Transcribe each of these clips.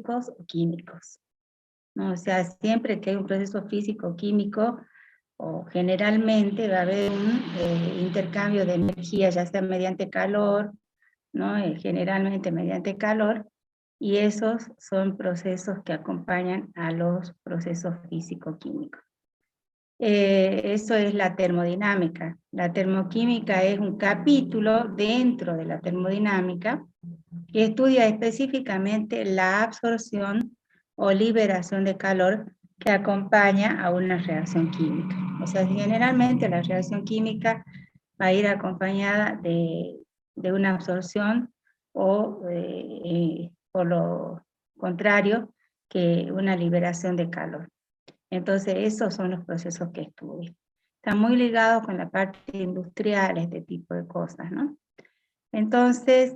físicos o químicos, ¿no? O sea, siempre que hay un proceso físico o químico, o generalmente va a haber un intercambio de energía, ya sea mediante calor, ¿no? Generalmente mediante calor, y esos son procesos que acompañan a los procesos físico-químicos. Eso es la termodinámica. La termoquímica es un capítulo dentro de la termodinámica que estudia específicamente la absorción o liberación de calor que acompaña a una reacción química. O sea, generalmente la reacción química va a ir acompañada de una absorción o, por lo contrario, que una liberación de calor. Entonces, esos son los procesos que estudio. Están muy ligados con la parte industrial, este tipo de cosas, ¿no? Entonces,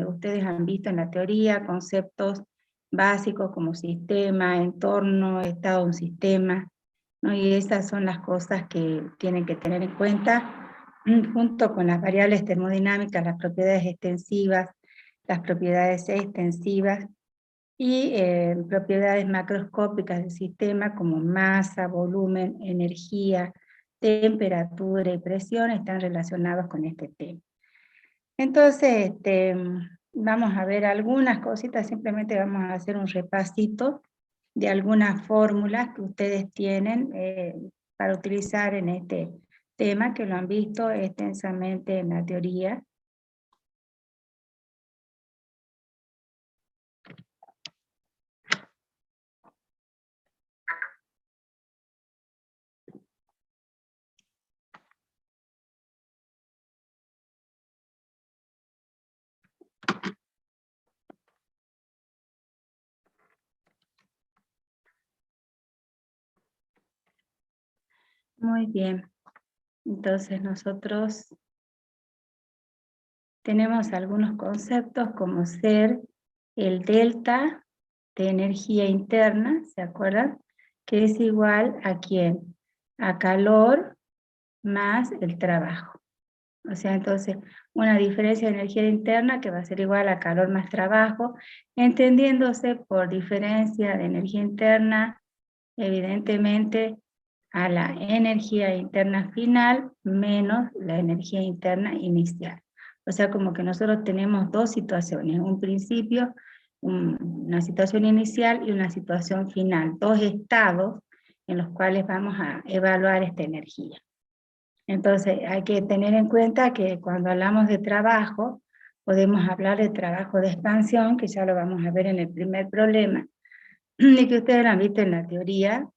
ustedes han visto en la teoría conceptos básicos como sistema, entorno, estado de un sistema, ¿no? Y esas son las cosas que tienen que tener en cuenta junto con las variables termodinámicas, las propiedades extensivas, las propiedades extensivas y propiedades macroscópicas del sistema como masa, volumen, energía, temperatura y presión están relacionados con este tema. Entonces, vamos a ver algunas cositas, simplemente vamos a hacer un repasito de algunas fórmulas que ustedes tienen para utilizar en este tema, que lo han visto extensamente en la teoría. Muy bien, entonces nosotros tenemos algunos conceptos como ser el delta de energía interna, ¿se acuerdan? Que es igual a ¿quién? A calor más el trabajo. O sea, entonces, una diferencia de energía interna que va a ser igual a calor más trabajo, entendiéndose por diferencia de energía interna, evidentemente, a la energía interna final menos la energía interna inicial. O sea, como que nosotros tenemos dos situaciones, un principio, una situación inicial y una situación final, dos estados en los cuales vamos a evaluar esta energía. Entonces, hay que tener en cuenta que cuando hablamos de trabajo, podemos hablar de trabajo de expansión, que ya lo vamos a ver en el primer problema, y que ustedes lo han visto en la teoría.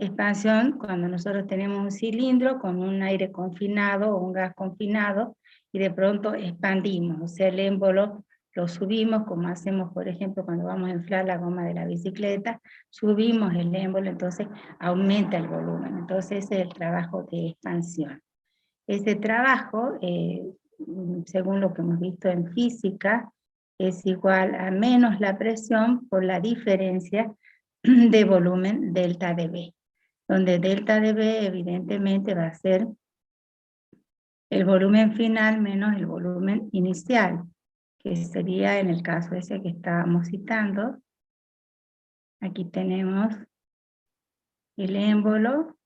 Expansión, cuando nosotros tenemos un cilindro con un aire confinado o un gas confinado, y de pronto expandimos, o sea, el émbolo lo subimos, como hacemos, por ejemplo, cuando vamos a inflar la goma de la bicicleta, subimos el émbolo, entonces aumenta el volumen. Entonces ese es el trabajo de expansión. Ese trabajo, según lo que hemos visto en física, es igual a menos la presión por la diferencia de volumen delta de B, donde delta de B evidentemente va a ser el volumen final menos el volumen inicial, que sería en el caso ese que estábamos citando. Aquí tenemos el émbolo,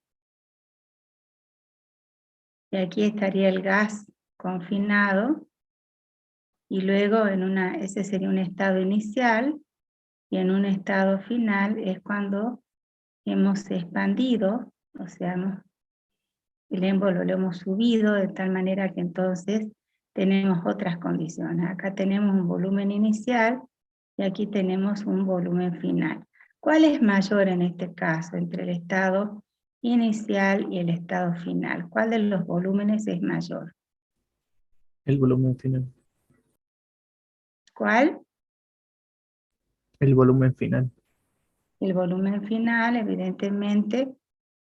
y aquí estaría el gas confinado, y luego ese sería un estado inicial, y en un estado final es cuando hemos expandido, o sea, el émbolo lo hemos subido de tal manera que entonces tenemos otras condiciones. Acá tenemos un volumen inicial y aquí tenemos un volumen final. ¿Cuál es mayor en este caso entre el estado inicial y el estado final? ¿Cuál de los volúmenes es mayor? El volumen final. ¿Cuál? El volumen final. El volumen final, evidentemente,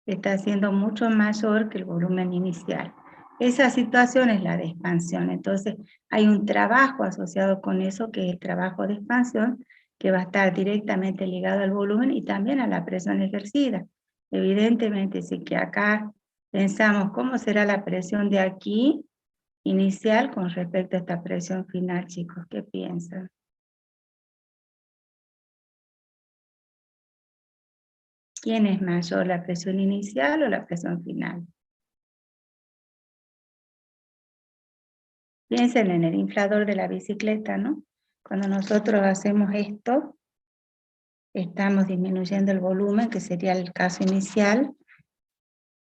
está siendo mucho mayor que el volumen inicial. Esa situación es la de expansión. Entonces, hay un trabajo asociado con eso, que es el trabajo de expansión, que va a estar directamente ligado al volumen y también a la presión ejercida. Evidentemente, si que acá pensamos cómo será la presión de aquí, inicial, con respecto a esta presión final, chicos, ¿qué piensan? ¿Quién es mayor, la presión inicial o la presión final? Piensen en el inflador de la bicicleta, ¿no? Cuando nosotros hacemos esto, estamos disminuyendo el volumen, que sería el caso inicial.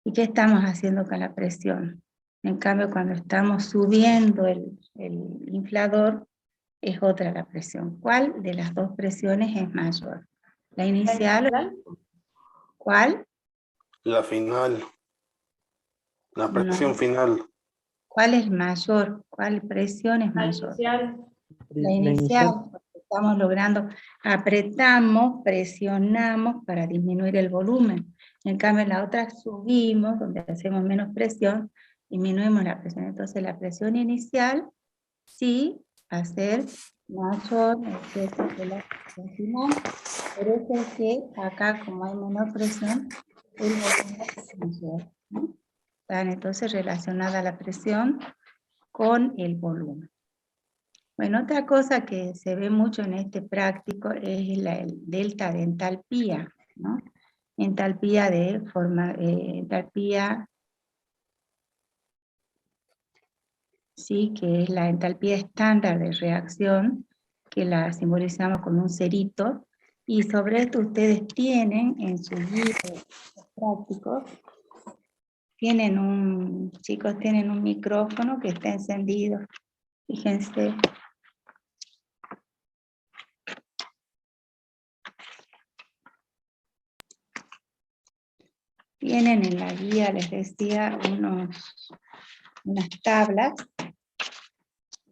¿Y qué estamos haciendo con la presión? En cambio, cuando estamos subiendo el inflador, es otra la presión. ¿Cuál de las dos presiones es mayor? ¿La inicial? ¿Cuál? La final. La presión No. final. ¿Cuál es mayor? ¿Cuál presión es mayor? La La inicial, inicial. porque estamos logrando, apretamos, presionamos para disminuir el volumen. En cambio, en la otra subimos, donde hacemos menos presión, disminuimos la presión. Entonces, la presión inicial sí va a ser mayor que la presión final. Por eso es que acá, como hay menor presión, el volumen es mayor, ¿no? Están entonces relacionada la presión con el volumen. Bueno, otra cosa que se ve mucho en este práctico es el delta de entalpía, ¿no? Entalpía de forma, entalpía, sí, que es la entalpía estándar de reacción, que la simbolizamos con un cerito, y sobre esto ustedes tienen en su libro práctico, chicos tienen un micrófono que está encendido, fíjense. Tienen en la guía, les decía, unas tablas,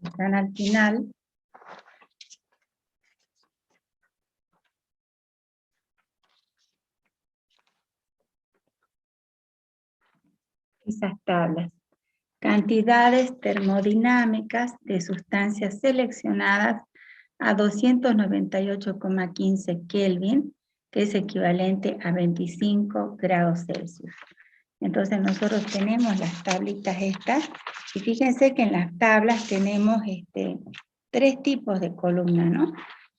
están al final. Esas tablas. Cantidades termodinámicas de sustancias seleccionadas a 298,15 Kelvin, que es equivalente a 25 grados Celsius. Entonces nosotros tenemos las tablitas estas, y fíjense que en las tablas tenemos tres tipos de columnas, ¿no?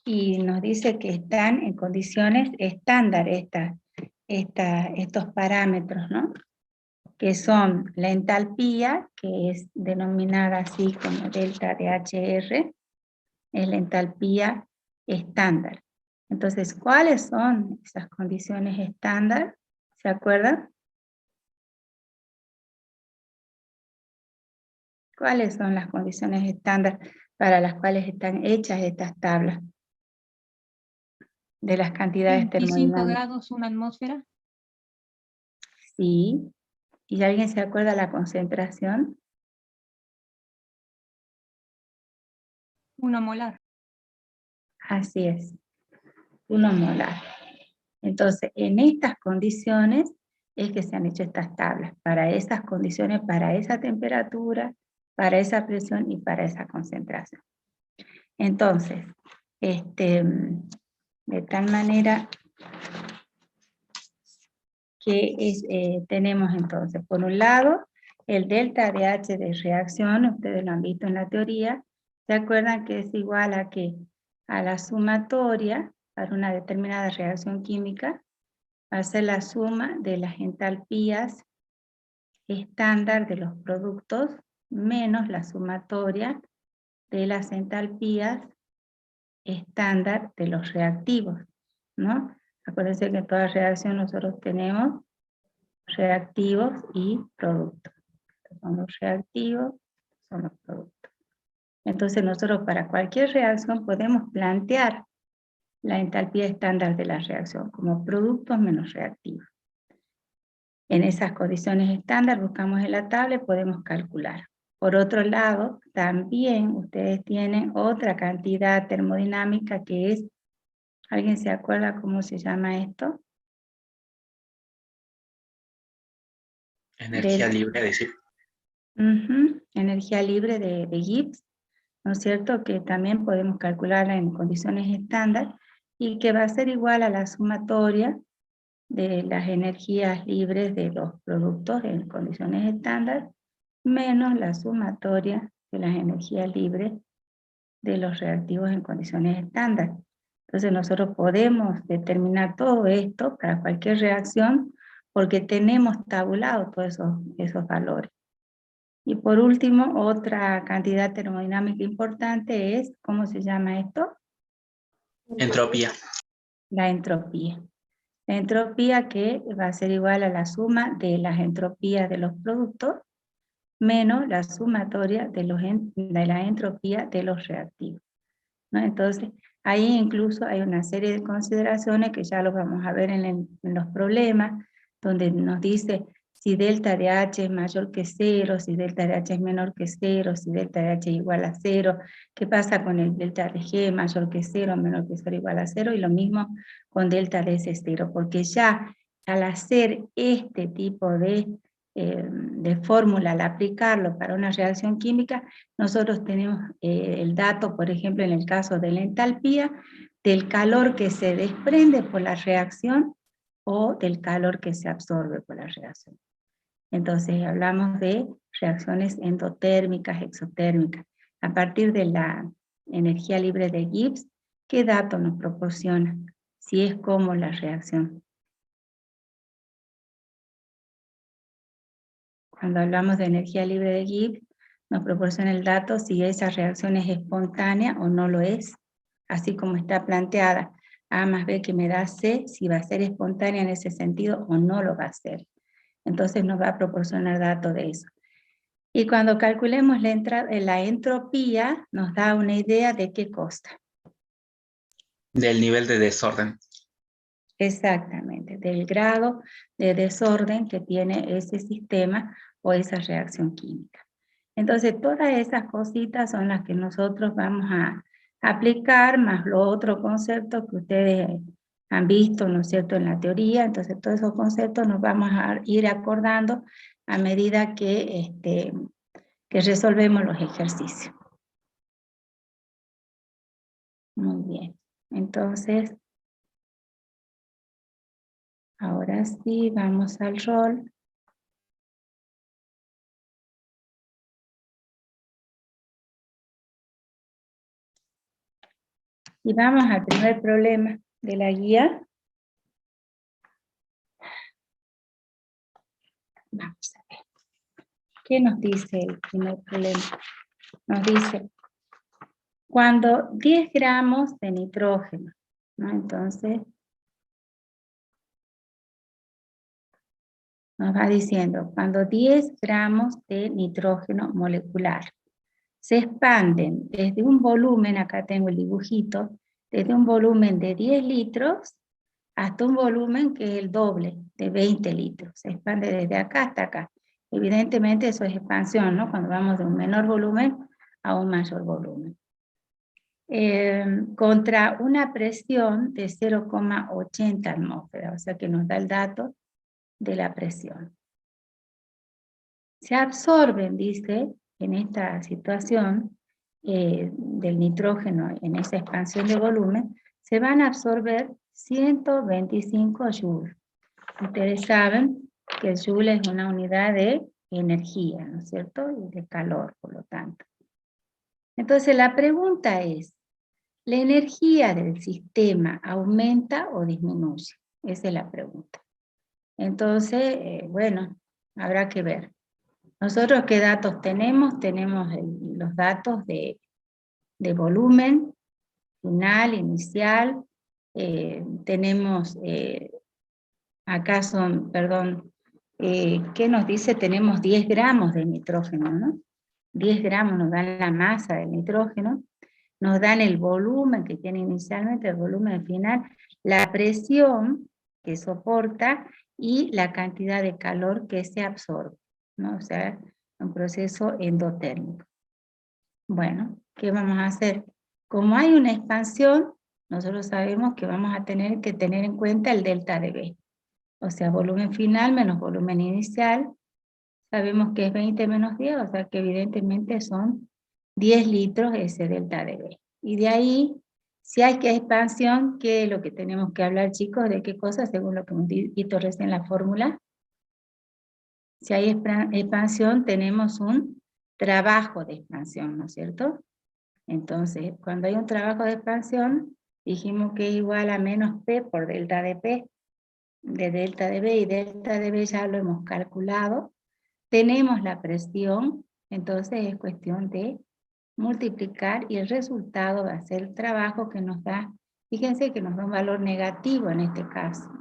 Y nos dice que están en condiciones estándar estos parámetros, ¿no? Que son la entalpía, que es denominada así como delta de HR, es la entalpía estándar. Entonces, ¿cuáles son esas condiciones estándar? ¿Se acuerdan? ¿Cuáles son las condiciones estándar para las cuales están hechas estas tablas? De las cantidades 25 termodinámicas. grados, una atmósfera. Sí. ¿Y alguien se acuerda la concentración? 1 molar. Así es. 1 molar. Entonces, en estas condiciones es que se han hecho estas tablas. Para esas condiciones, para esa temperatura, para esa presión y para esa concentración. Entonces, de tal manera que tenemos entonces, por un lado, el delta de H de reacción, ustedes lo han visto en la teoría, ¿se acuerdan que es igual a qué? A la sumatoria para una determinada reacción química, va a ser la suma de las entalpías estándar de los productos menos la sumatoria de las entalpías estándar de los reactivos, ¿no? Acuérdense que en toda reacción nosotros tenemos reactivos y productos. Estos son los reactivos, son los productos. Entonces nosotros para cualquier reacción podemos plantear la entalpía estándar de la reacción como productos menos reactivos. En esas condiciones estándar buscamos en la tabla y podemos calcular. Por otro lado, también ustedes tienen otra cantidad termodinámica que es, ¿alguien se acuerda cómo se llama esto? Energía libre, decir. Energía libre de Gibbs, ¿no es cierto? Que también podemos calcularla en condiciones estándar y que va a ser igual a la sumatoria de las energías libres de los productos en condiciones estándar menos la sumatoria de las energías libres de los reactivos en condiciones estándar. Entonces nosotros podemos determinar todo esto para cualquier reacción porque tenemos tabulados todos esos valores. Y por último, otra cantidad termodinámica importante es, ¿cómo se llama esto? Entropía. La entropía. La entropía que va a ser igual a la suma de las entropías de los productos menos la sumatoria de la entropía de los reactivos, ¿no? Entonces, ahí incluso hay una serie de consideraciones que ya los vamos a ver en los problemas, donde nos dice si delta de H es mayor que 0, si delta de H es menor que 0, si delta de H es igual a 0, qué pasa con el delta de G mayor que 0, menor que 0, igual a 0, y lo mismo con delta de S0, porque ya al hacer este tipo de fórmula, al aplicarlo para una reacción química, nosotros tenemos el dato, por ejemplo, en el caso de la entalpía, del calor que se desprende por la reacción o del calor que se absorbe por la reacción. Entonces hablamos de reacciones endotérmicas, exotérmicas. A partir de la energía libre de Gibbs, ¿qué dato nos proporciona? Si es como la reacción. Cuando hablamos de energía libre de Gibbs, nos proporciona el dato si esa reacción es espontánea o no lo es, así como está planteada. A más B que me da C, si va a ser espontánea en ese sentido o no lo va a ser. Entonces nos va a proporcionar datos de eso. Y cuando calculemos la entropía, nos da una idea de qué cosa. Del nivel de desorden. Exactamente, del grado de desorden que tiene ese sistema o esa reacción química. Entonces, todas esas cositas son las que nosotros vamos a aplicar, más los otros conceptos que ustedes han visto, ¿no es cierto?, en la teoría. Entonces, todos esos conceptos nos vamos a ir acordando a medida que resolvemos los ejercicios. Muy bien. Entonces, ahora sí, vamos al rol. Y vamos al primer problema de la guía. Vamos a ver. ¿Qué nos dice el primer problema? Nos dice, cuando 10 gramos de nitrógeno, ¿no? Entonces, nos va diciendo, cuando 10 gramos de nitrógeno molecular se expanden desde un volumen, acá tengo el dibujito, desde un volumen de 10 litros hasta un volumen que es el doble, de 20 litros. Se expande desde acá hasta acá. Evidentemente eso es expansión, ¿no? Cuando vamos de un menor volumen a un mayor volumen. Contra una presión de 0,80 atmósferas, o sea que nos da el dato de la presión. Se absorben, dice, en esta situación del nitrógeno, en esa expansión de volumen, se van a absorber 125 joules. Ustedes saben que el joule es una unidad de energía, ¿no es cierto? Y de calor, por lo tanto. Entonces la pregunta es, ¿la energía del sistema aumenta o disminuye? Esa es la pregunta. Entonces, bueno, habrá que ver. Nosotros, ¿qué datos tenemos? Tenemos los datos de volumen, final, inicial. Tenemos, acá son, perdón, ¿qué nos dice? Tenemos 10 gramos de nitrógeno, ¿no? 10 gramos nos dan la masa del nitrógeno. Nos dan el volumen que tiene inicialmente, el volumen final, la presión que soporta y la cantidad de calor que se absorbe, ¿no? O sea, un proceso endotérmico. Bueno, ¿qué vamos a hacer? Como hay una expansión, nosotros sabemos que vamos a tener que tener en cuenta el delta de B. O sea, volumen final menos volumen inicial. Sabemos que es 20 menos 10, o sea que evidentemente son 10 litros ese delta de B. Y de ahí, si hay que expansión, ¿qué es lo que tenemos que hablar, chicos? ¿De qué cosa? Según lo que hemos visto recién en la fórmula. Si hay expansión, tenemos un trabajo de expansión, ¿no es cierto? Entonces, cuando hay un trabajo de expansión, dijimos que es igual a menos P por delta de P, de delta de B, y delta de B ya lo hemos calculado. Tenemos la presión, entonces es cuestión de multiplicar y el resultado va a ser el trabajo que nos da, fíjense que nos da un valor negativo en este caso,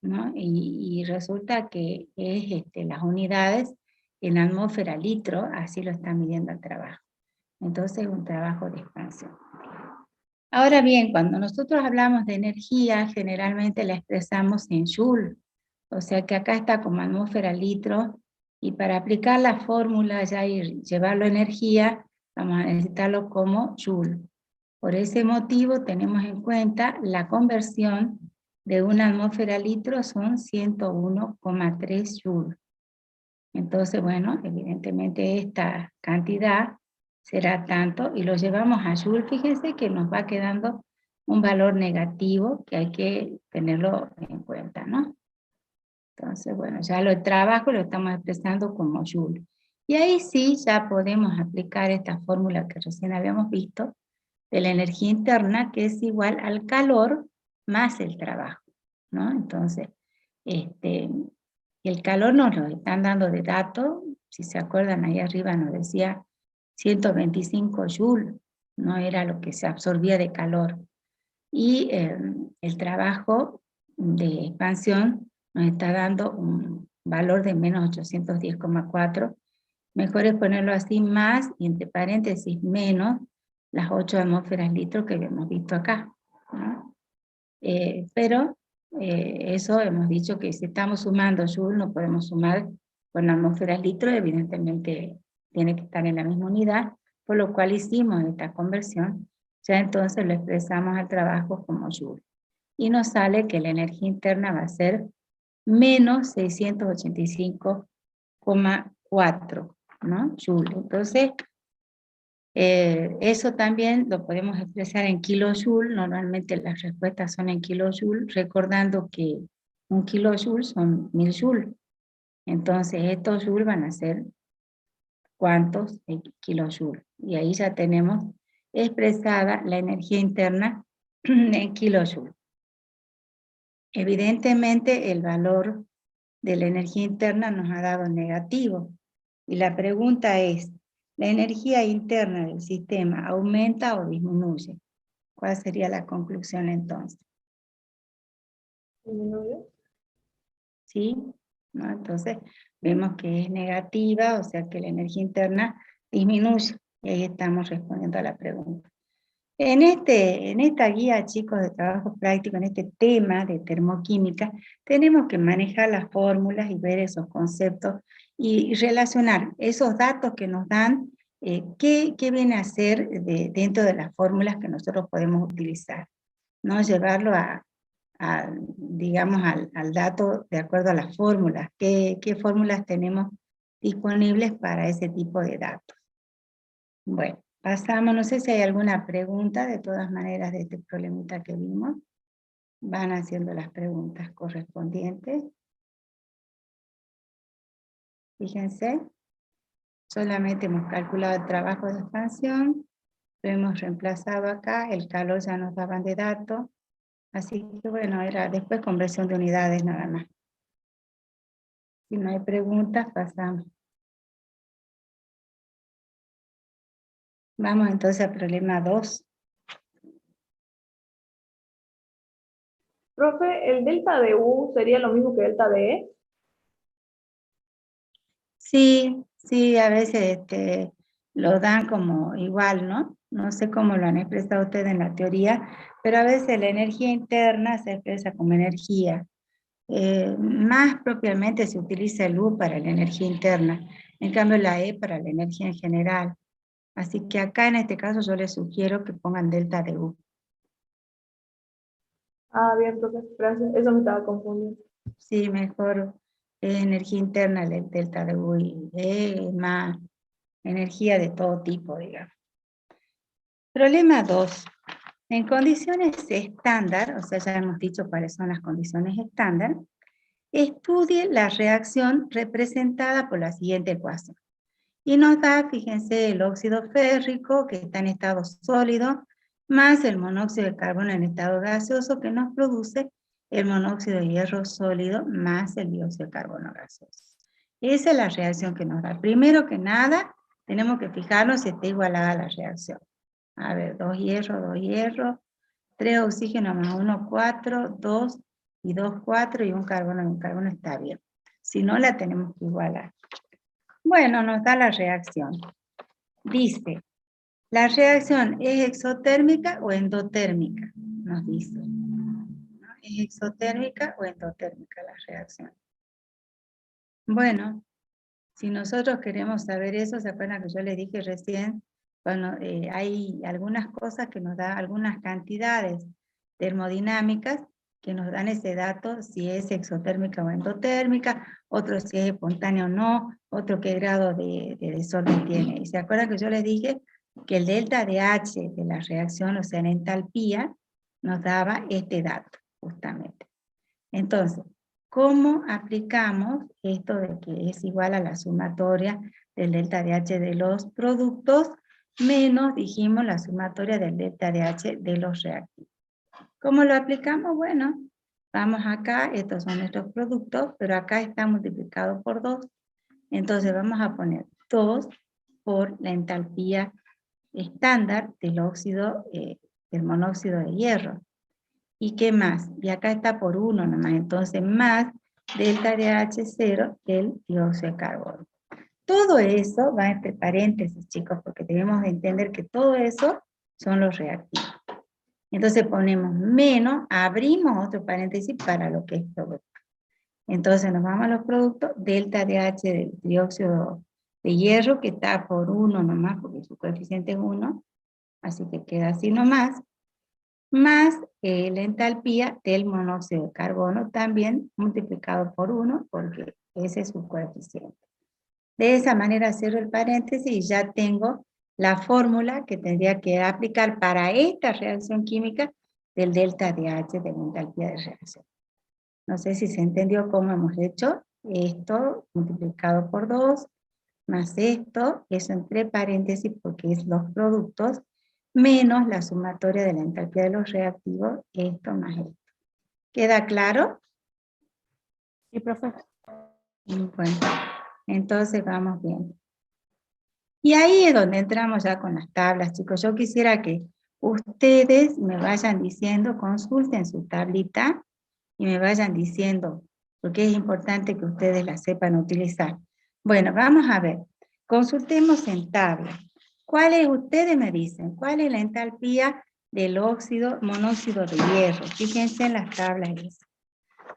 ¿no? Y resulta que es las unidades en atmósfera litro, así lo está midiendo el trabajo. Entonces es un trabajo de expansión. Ahora bien, cuando nosotros hablamos de energía, generalmente la expresamos en joule, o sea que acá está como atmósfera litro, y para aplicar la fórmula ya y llevarlo a energía, vamos a necesitarlo como joule. Por ese motivo tenemos en cuenta la conversión de una atmósfera litro son 101,3 joules. Entonces, bueno, evidentemente esta cantidad será tanto, y lo llevamos a joule, fíjense que nos va quedando un valor negativo que hay que tenerlo en cuenta, ¿no? Entonces, bueno, ya el trabajo lo estamos expresando como joule. Y ahí sí ya podemos aplicar esta fórmula que recién habíamos visto, de la energía interna, que es igual al calor más el trabajo, ¿no? Entonces, el calor nos lo están dando de dato, si se acuerdan ahí arriba nos decía 125 joules, no era lo que se absorbía de calor. Y el trabajo de expansión nos está dando un valor de menos 810,4. Mejor es ponerlo así, más, y entre paréntesis, menos las 8 atmósferas litros que hemos visto acá, ¿no? Pero eso hemos dicho que si estamos sumando joule, no podemos sumar con atmósferas litros, evidentemente tiene que estar en la misma unidad, por lo cual hicimos esta conversión, ya entonces lo expresamos al trabajo como joule. Y nos sale que la energía interna va a ser menos 685,4, ¿no? Joule. Entonces, eso también lo podemos expresar en kilojoule. Normalmente las respuestas son en kilojoule, recordando que un kilojoule son 1000 joules. Entonces estos joules van a ser ¿cuántos? En kilojoule. Y ahí ya tenemos expresada la energía interna en kilojoule. Evidentemente el valor de la energía interna nos ha dado negativo. Y la pregunta es, ¿la energía interna del sistema aumenta o disminuye? ¿Cuál sería la conclusión entonces? ¿Disminuye? ¿Sí? ¿No? Entonces vemos que es negativa, o sea que la energía interna disminuye. Y ahí estamos respondiendo a la pregunta. En esta guía, chicos, de trabajo práctico, en este tema de termoquímica, tenemos que manejar las fórmulas y ver esos conceptos y relacionar esos datos que nos dan, qué viene a ser dentro de las fórmulas que nosotros podemos utilizar, ¿no? Llevarlo digamos, al dato de acuerdo a las fórmulas, qué fórmulas tenemos disponibles para ese tipo de datos. Bueno. Pasamos, no sé si hay alguna pregunta, de todas maneras, de este problemita que vimos. Van haciendo las preguntas correspondientes. Fíjense, solamente hemos calculado el trabajo de expansión, lo hemos reemplazado acá, el calor ya nos daban de datos, así que bueno, era después conversión de unidades nada más. Si no hay preguntas, pasamos. Vamos entonces al problema 2. Profe, ¿el delta de U sería lo mismo que delta de E? Sí, a veces lo dan como igual, ¿no? No sé cómo lo han expresado ustedes en la teoría, pero a veces la energía interna se expresa como energía. Más propiamente se utiliza el U para la energía interna, en cambio la E para la energía en general. Así que acá en este caso yo les sugiero que pongan delta de U. Ah, bien, profe, gracias. Eso me estaba confundiendo. Sí, mejor energía interna el delta de U, y E más energía de todo tipo, digamos. Problema 2. En condiciones estándar, o sea, ya hemos dicho cuáles son las condiciones estándar, estudie la reacción representada por la siguiente ecuación. Y nos da, fíjense, el óxido férrico, que está en estado sólido, más el monóxido de carbono en estado gaseoso que nos produce el monóxido de hierro sólido más el dióxido de carbono gaseoso. Esa es la reacción que nos da. Primero que nada, tenemos que fijarnos si está igualada la reacción. A ver, 2 hierros, 3 oxígenos más 1, 4, 2 y 2, 4 y un carbono está bien. Si no, la tenemos que igualar. Bueno, nos da la reacción. Dice, ¿la reacción es exotérmica o endotérmica? Nos dice. ¿Es exotérmica o endotérmica la reacción? Bueno, si nosotros queremos saber eso, ¿se acuerdan que yo les dije recién? Bueno, hay algunas cosas que nos dan algunas cantidades termodinámicas que nos dan ese dato, si es exotérmica o endotérmica, otro si es espontáneo o no, otro qué grado de desorden tiene. Y se acuerdan que yo les dije que el delta de H de la reacción, o sea, en entalpía, nos daba este dato, justamente. Entonces, ¿cómo aplicamos esto de que es igual a la sumatoria del delta de H de los productos menos, dijimos, la sumatoria del delta de H de los reactivos? ¿Cómo lo aplicamos? Bueno, vamos acá, estos son nuestros productos, pero acá está multiplicado por 2. Entonces vamos a poner 2 por la entalpía estándar del óxido, del monóxido de hierro. ¿Y qué más? Y acá está por 1 nomás, entonces más delta de H0 el dióxido de carbono. Todo eso va entre paréntesis, chicos, porque debemos entender que todo eso son los reactivos. Entonces ponemos menos, abrimos otro paréntesis para lo que es producto. Entonces nos vamos a los productos, delta de H del dióxido de hierro, que está por 1 nomás, porque su coeficiente es 1, así que queda así nomás, más la entalpía del monóxido de carbono, también multiplicado por 1, porque ese es su coeficiente. De esa manera cierro el paréntesis y ya tengo la fórmula que tendría que aplicar para esta reacción química del delta de H de la entalpía de reacción. No sé si se entendió cómo hemos hecho esto multiplicado por 2, más esto, eso entre paréntesis porque es los productos, menos la sumatoria de la entalpía de los reactivos, esto más esto. ¿Queda claro? Sí, profe. Bueno, entonces vamos bien. Y ahí es donde entramos ya con las tablas, chicos. Yo quisiera que ustedes me vayan diciendo, consulten su tablita y me vayan diciendo, porque es importante que ustedes la sepan utilizar. Bueno, vamos a ver. Consultemos en tabla. ¿Cuáles ustedes me dicen? ¿Cuál es la entalpía del óxido, monóxido de hierro? Fíjense en las tablas esas.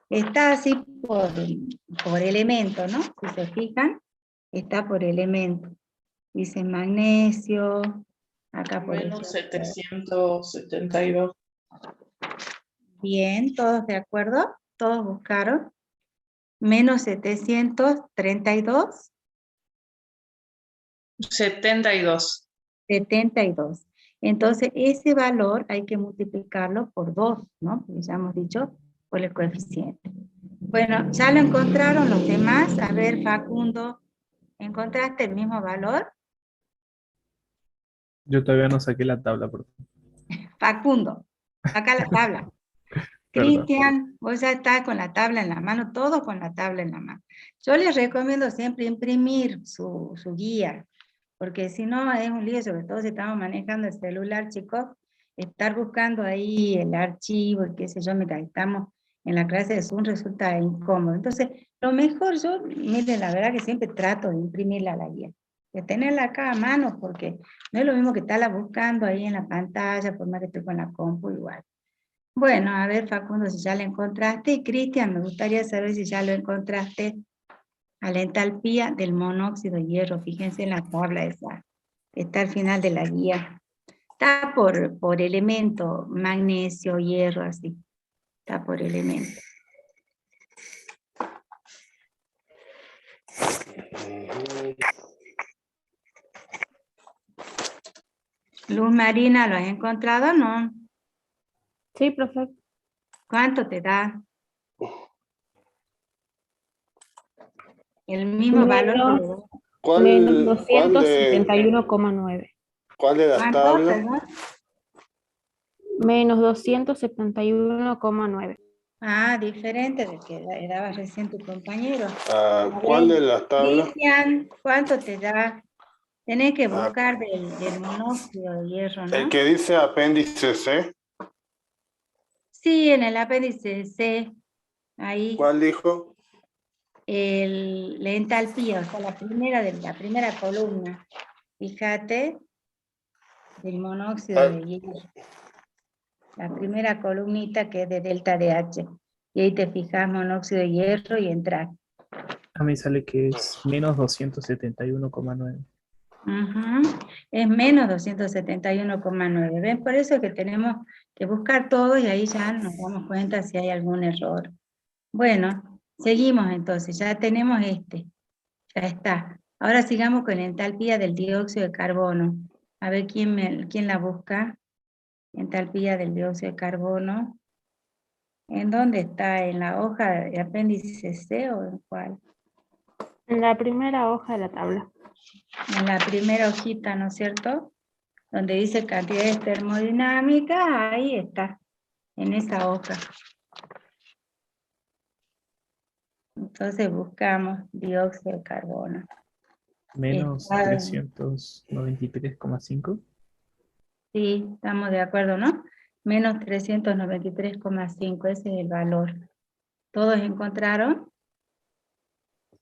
Está así por elemento, ¿no? Si se fijan, está por elemento. Dice magnesio, acá por ejemplo. Menos 772. Bien, ¿todos de acuerdo? ¿Todos buscaron? Menos 732. 72. 72. Entonces, ese valor hay que multiplicarlo por 2, ¿no? Porque ya hemos dicho por el coeficiente. Bueno, ¿ya lo encontraron los demás? A ver, Facundo, ¿encontraste el mismo valor? Yo todavía no saqué la tabla, por favor. Facundo, saca la tabla. Perdón. Cristian, vos ya estás con la tabla en la mano, todo con la tabla en la mano. Yo les recomiendo siempre imprimir su guía, porque si no es un lío, sobre todo si estamos manejando el celular, chicos, estar buscando ahí el archivo y qué sé yo, mira, estamos en la clase de Zoom, resulta incómodo. Entonces, lo mejor yo, miren, la verdad que siempre trato de imprimirla a la guía, de tenerla acá a mano, porque no es lo mismo que estarla buscando ahí en la pantalla, por más que esté con la compu igual. Bueno, a ver, Facundo, si ya lo encontraste. Y Cristian, me gustaría saber si ya lo encontraste a la entalpía del monóxido de hierro. Fíjense en la tabla esa, está al final de la guía. Está por elemento, magnesio, hierro, así. Está por elemento. Luz Marina, ¿lo has encontrado o no? Sí, profe. ¿Cuánto te da? El mismo valor que le da. Menos ¿Cuál de 271,9. las ¿Cuánto, tablas? perdón? Menos 271,9. Ah, diferente de que daba recién tu compañero. Ah, A ¿cuál ver, de las tablas? Cristian, ¿cuánto te da? Tenés que Ah, buscar del monóxido de hierro, ¿no? el que dice apéndice C. Sí, en el apéndice C, ahí, ¿Cuál dijo? la entalpía, o sea, la primera columna. Fíjate, del monóxido Ah, de hierro. La primera columnita que es de delta DH. Y ahí te fijas monóxido de hierro y entras. A mí sale que es menos 271,9. Ujú. Es menos 271,9. ¿Ven? Por eso es que tenemos que buscar todo y ahí ya nos damos cuenta si hay algún error. Bueno, seguimos entonces, ya tenemos este. Ya está. Ahora sigamos con la entalpía del dióxido de carbono. A ver quién la busca. Entalpía del dióxido de carbono. ¿En dónde está? ¿En la hoja de apéndice C o en cuál? En la primera hoja de la tabla. En la primera hojita, ¿no es cierto? Donde dice cantidades termodinámicas, ahí está, en esa hoja. Entonces buscamos dióxido de carbono. Menos Está, 393,5. sí, estamos de acuerdo, ¿no? Menos 393,5, ese es el valor. ¿Todos encontraron?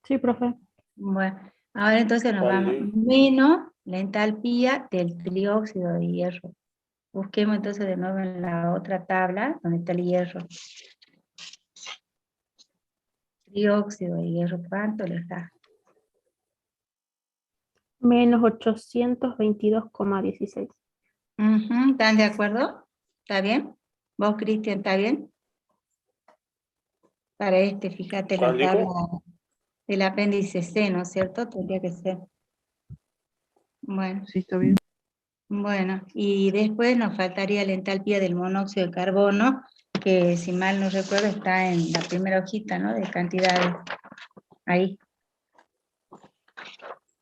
Sí, profe. Bueno, ahora entonces nos ¿cuál vamos. dijo? Menos la entalpía del trióxido de hierro. Busquemos entonces de nuevo en la otra tabla, donde está el hierro. Trióxido de hierro, ¿cuánto le da? Menos 822,16. Ujú, ¿están de acuerdo? ¿Está bien? ¿Vos, Cristian, está bien? Para fíjate la ¿Cuál tabla dijo? del apéndice C, ¿no es cierto? Tendría que ser. Bueno, Sí, está bien. bueno, y después nos faltaría la entalpía del monóxido de carbono, que si mal no recuerdo está en la primera hojita, ¿no? De cantidades. Ahí,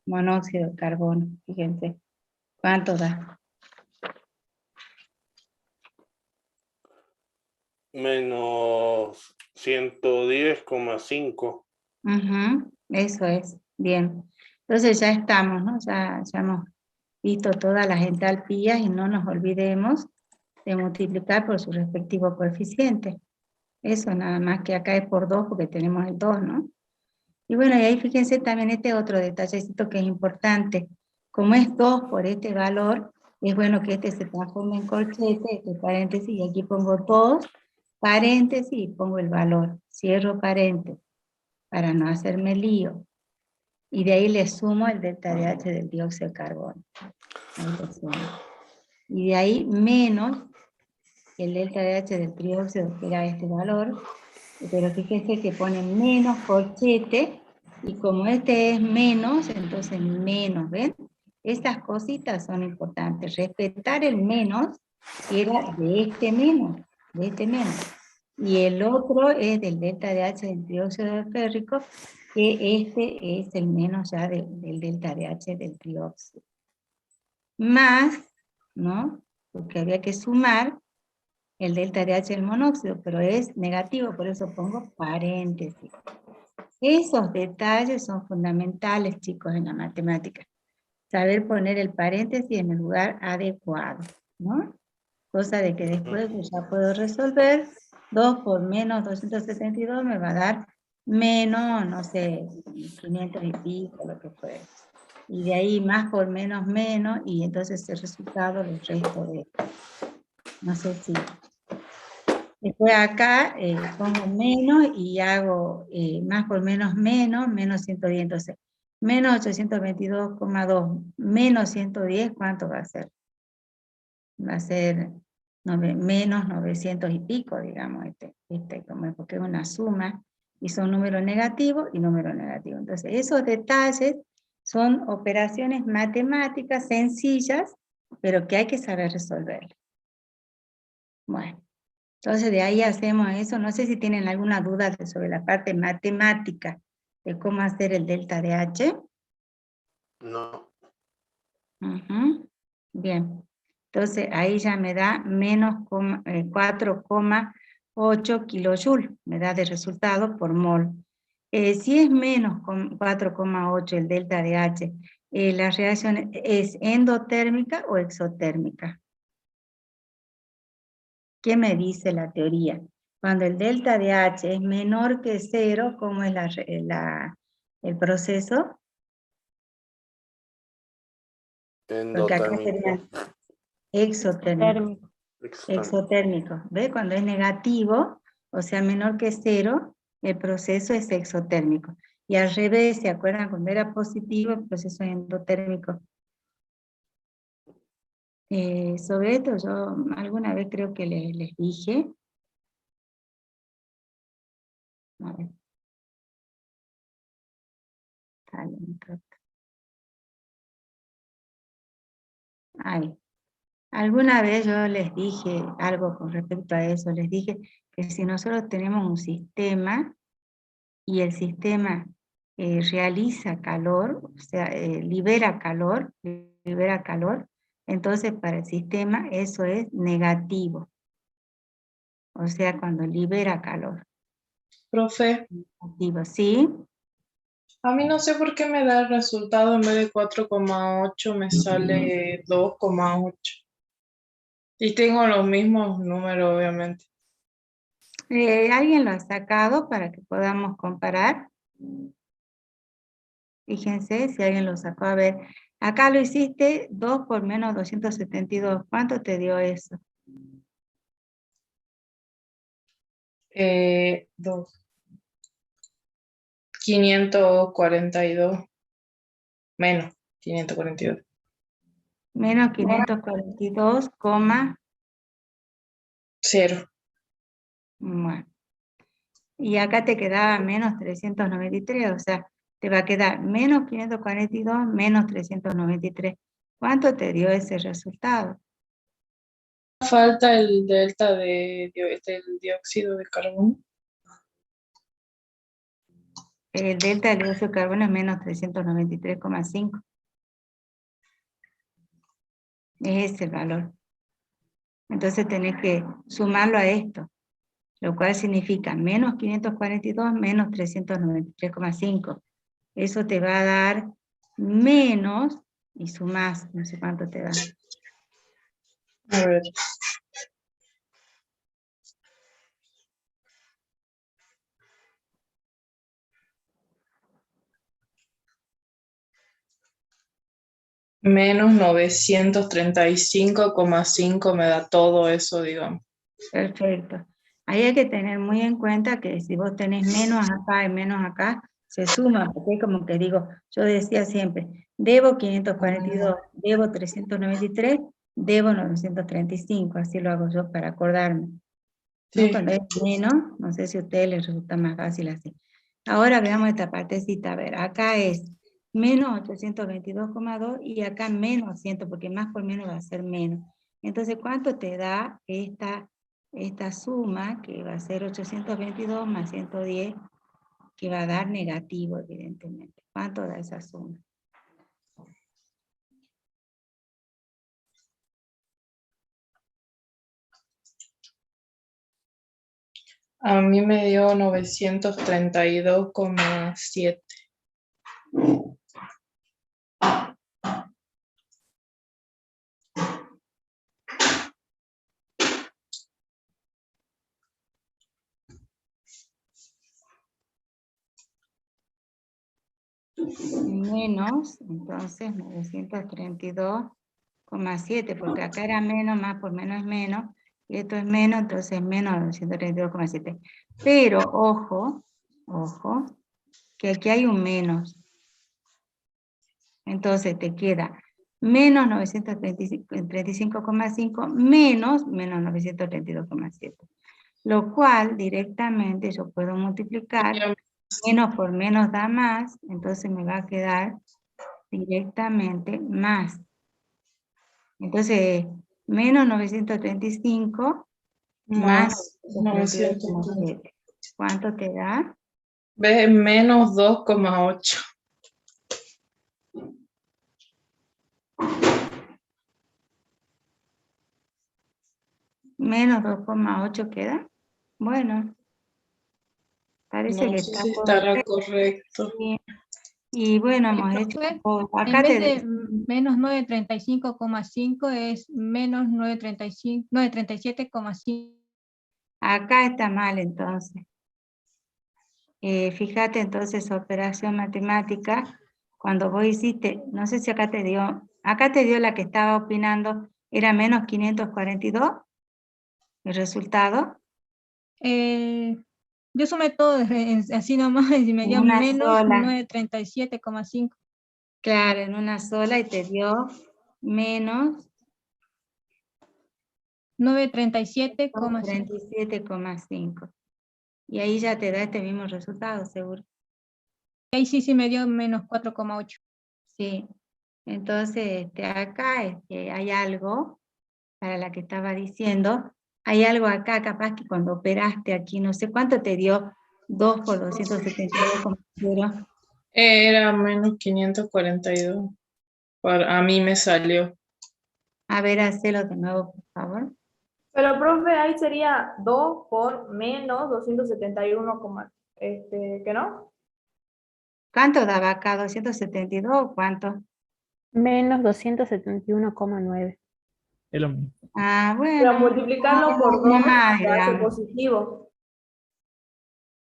monóxido de carbono, fíjense. ¿Cuánto da? Menos 110,5. Ujú, eso es, bien. Entonces ya estamos, ¿no? Ya hemos visto todas las entalpías y no nos olvidemos de multiplicar por su respectivo coeficiente. Eso nada más que acá es por 2 porque tenemos el 2, ¿no? Y bueno, y ahí fíjense también este otro detallecito que es importante. Como es 2 por este valor, es bueno que este se transforme en corchete, este paréntesis, y aquí pongo 2, paréntesis, y pongo el valor. Cierro paréntesis, para no hacerme lío. Y de ahí le sumo el delta DH del dióxido de carbono. Ahí le sumo. Y de ahí menos el delta DH del trióxido, que era este valor, pero fíjense que pone menos corchete, y como este es menos, entonces menos, ¿ven? Estas cositas son importantes. Respetar el menos, que era de este menos, Y el otro es del delta DH del trióxido de férrico, que este es el menos ya del delta DH del trióxido. Más, ¿no? Porque había que sumar el delta DH del monóxido, pero es negativo, por eso pongo paréntesis. Esos detalles son fundamentales, chicos, en la matemática. Saber poner el paréntesis en el lugar adecuado, ¿no? Cosa de que después yo ya puedo resolver. 2 por menos 272 me va a dar menos, no sé, 500 y pico, lo que fuera. Y de ahí más por menos, menos, y entonces el resultado lo resto de esto. No sé si... Después acá pongo menos y hago más por menos, menos 110. Entonces, menos 822,2, menos 110, ¿cuánto va a ser? Va a ser menos 900 y pico, digamos, porque es una suma, y son números negativos y números negativos. Entonces, esos detalles son operaciones matemáticas sencillas, pero que hay que saber resolver. Bueno. Entonces de ahí hacemos eso. No sé si tienen alguna duda sobre la parte matemática de cómo hacer el delta DH. No. Ujú. Bien. Entonces ahí ya me da menos 4,8 kilojoules, me da de resultado por mol. Si es menos 4,8 el delta de H, ¿la reacción es endotérmica o exotérmica? ¿Qué me dice la teoría? Cuando el delta de H es menor que 0, ¿cómo es el proceso? Porque acá sería Endotérmico. exotérmico. Térmico. Exotérmico. ¿Ve? Cuando es negativo, o sea, menor que 0, el proceso es exotérmico. Y al revés, ¿se acuerdan? Cuando era positivo, el proceso es endotérmico. Sobre esto yo alguna vez creo que les dije. A ver. Ahí. Alguna vez yo les dije algo con respecto a eso, les dije que si nosotros tenemos un sistema y el sistema realiza calor, o sea, libera calor, entonces para el sistema eso es negativo. O sea, cuando libera calor. Profe, Negativo, ¿sí? a mí no sé por qué me da el resultado en vez de 4,8 me sale 2,8. Y tengo los mismos números, obviamente. ¿Alguien lo ha sacado para que podamos comparar? Fíjense si alguien lo sacó. A ver, acá lo hiciste 2 por menos 272. ¿Cuánto te dio eso? 2. 542. Menos 542. Menos 542, 0. bueno. Y acá te quedaba menos 393, o sea, te va a quedar menos 542 menos 393. ¿Cuánto te dio ese resultado? Falta el delta del dióxido de carbono. El delta del dióxido de carbono es menos 393,5. Es ese el valor. Entonces tenés que sumarlo a esto, lo cual significa menos 542 menos 393,5. Eso te va a dar menos, y sumás, no sé cuánto te da. A ver. Menos 935,5 me da todo eso, digamos. Perfecto. Ahí hay que tener muy en cuenta que si vos tenés menos acá y menos acá, se suma, porque es como que digo, yo decía siempre, debo 542, debo 393, debo 935, así lo hago yo para acordarme. ¿No? Sí. Cuando es menos, no sé si a ustedes les resulta más fácil así. Ahora veamos esta partecita, a ver, acá es menos 822,2 y acá menos 100, porque más por menos va a ser menos. Entonces, ¿cuánto te da esta suma, que va a ser 822 más 110, que va a dar negativo, evidentemente? ¿Cuánto da esa suma? A mí me dio 932,7. Menos, entonces, 932,7, porque acá era menos, más por menos es menos, y esto es menos, entonces menos 932,7. Pero, ojo, que aquí hay un menos. Entonces te queda menos 935,5 menos 932,7. Lo cual directamente yo puedo multiplicar. Menos por menos da más, entonces me va a quedar directamente más. Entonces, menos 935 más 932,7. ¿Cuánto te da? ¿Ves? Menos 2,8. Menos 2,8 queda. Bueno. Parece No que sé está si todo estará correcto. correcto. Sí. Y bueno, hemos hecho, Profe, acá en vez te de menos 935,5 es menos 937,5. acá está mal entonces. Fíjate entonces operación matemática, cuando vos hiciste, no sé si acá te dio la que estaba opinando, era menos 542, el resultado, Yo sumé todo así nomás y me en dio una menos sola, 937,5. claro, en una sola y te dio menos 937,5. 37,5. Y ahí ya te da este mismo resultado, seguro. Ahí sí me dio menos 4,8. Sí. Entonces, acá hay algo, para la que estaba diciendo, hay algo acá, capaz que cuando operaste aquí, no sé cuánto te dio 2 por 272,0. Era menos 542. A mí me salió. A ver, hacelo de nuevo, por favor. Pero, profe, ahí sería 2 por menos 271, ¿qué no? ¿Cuánto daba acá? ¿272 o cuánto? Menos 271,9. Es lo mismo. Ah, Pero bueno, multiplicarlo por 2 más, te hace digamos. positivo.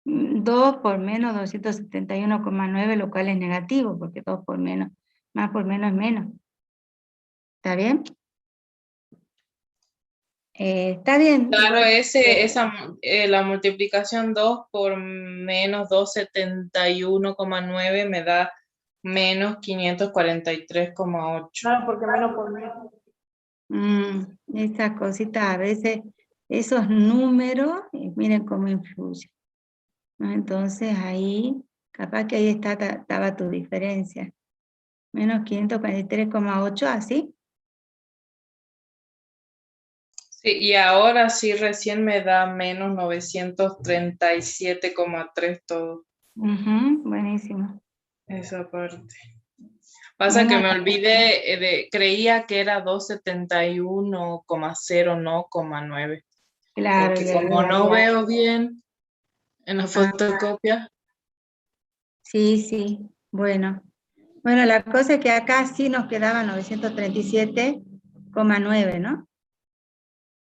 2 por menos 271,9, lo cual es negativo, porque 2 por menos, más por menos es menos. ¿Está bien? Está bien. Claro, Igual, la multiplicación 2 por menos 271,9 me da menos 543,8. Claro, porque menos por menos. Estas cositas a veces, esos números, miren cómo influyen, ¿no? Entonces ahí, capaz que ahí estaba tu diferencia. Menos 543,8, así. Sí, y ahora sí recién me da menos 937,3 todo. Buenísimo. Esa parte. Pasa que Menos, me olvidé, creía que era 271,0, no 9. claro, Porque y como ahí, no veo bien en la ah, fotocopia, sí, sí, bueno. Bueno, la cosa es que acá sí nos quedaba 937,9, ¿no?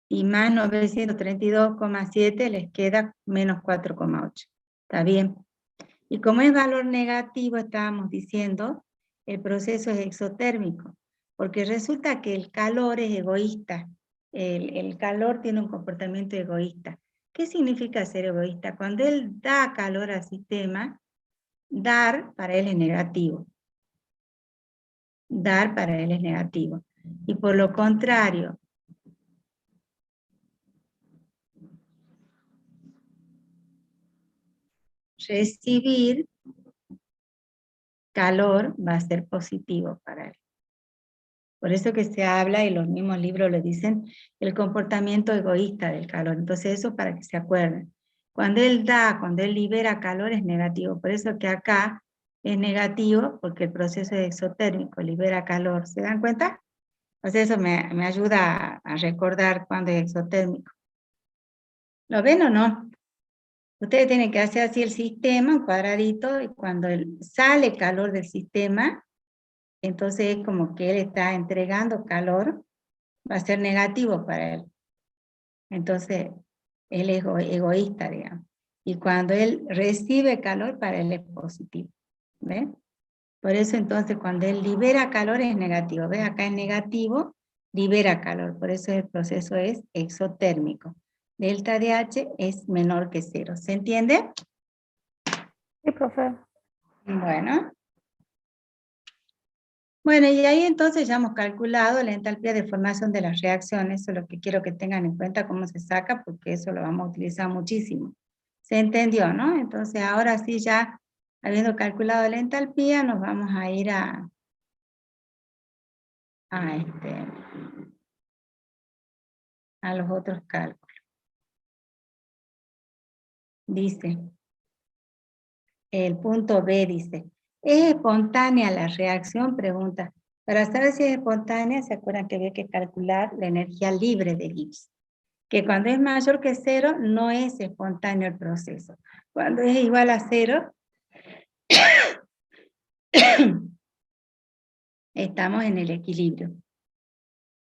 Y más 932,7 les queda menos 4,8. Está bien. Y como es valor negativo, estábamos diciendo, el proceso es exotérmico, porque resulta que el calor es egoísta. El calor tiene un comportamiento egoísta. ¿Qué significa ser egoísta? Cuando él da calor al sistema, dar para él es negativo. Dar para él es negativo. Y por lo contrario, recibir calor va a ser positivo para él. Por eso que se habla, y los mismos libros lo dicen, el comportamiento egoísta del calor. Entonces eso para que se acuerden. Cuando él libera calor es negativo. Por eso que acá es negativo, porque el proceso es exotérmico, libera calor. ¿Se dan cuenta? Pues eso me ayuda a recordar cuando es exotérmico. ¿Lo ven o no? Ustedes tienen que hacer así el sistema, un cuadradito, y cuando sale calor del sistema, entonces es como que él está entregando calor, va a ser negativo para él. Entonces, él es egoísta, digamos. Y cuando él recibe calor, para él es positivo. ¿Ves? Por eso entonces cuando él libera calor es negativo. ¿Ves? Acá es negativo, libera calor. Por eso el proceso es exotérmico. Delta de H es menor que 0. ¿Se entiende? Sí, profe. Bueno. Bueno, y ahí entonces ya hemos calculado la entalpía de formación de las reacciones. Eso es lo que quiero que tengan en cuenta cómo se saca, porque eso lo vamos a utilizar muchísimo. ¿Se entendió, no? Entonces ahora sí, ya habiendo calculado la entalpía, nos vamos a ir a los otros cálculos. Dice, el punto B dice, ¿es espontánea la reacción? Pregunta. Para saber si es espontánea, se acuerdan que había que calcular la energía libre de Gibbs. que cuando es mayor que 0 no es espontáneo el proceso. Cuando es igual a 0, estamos en el equilibrio.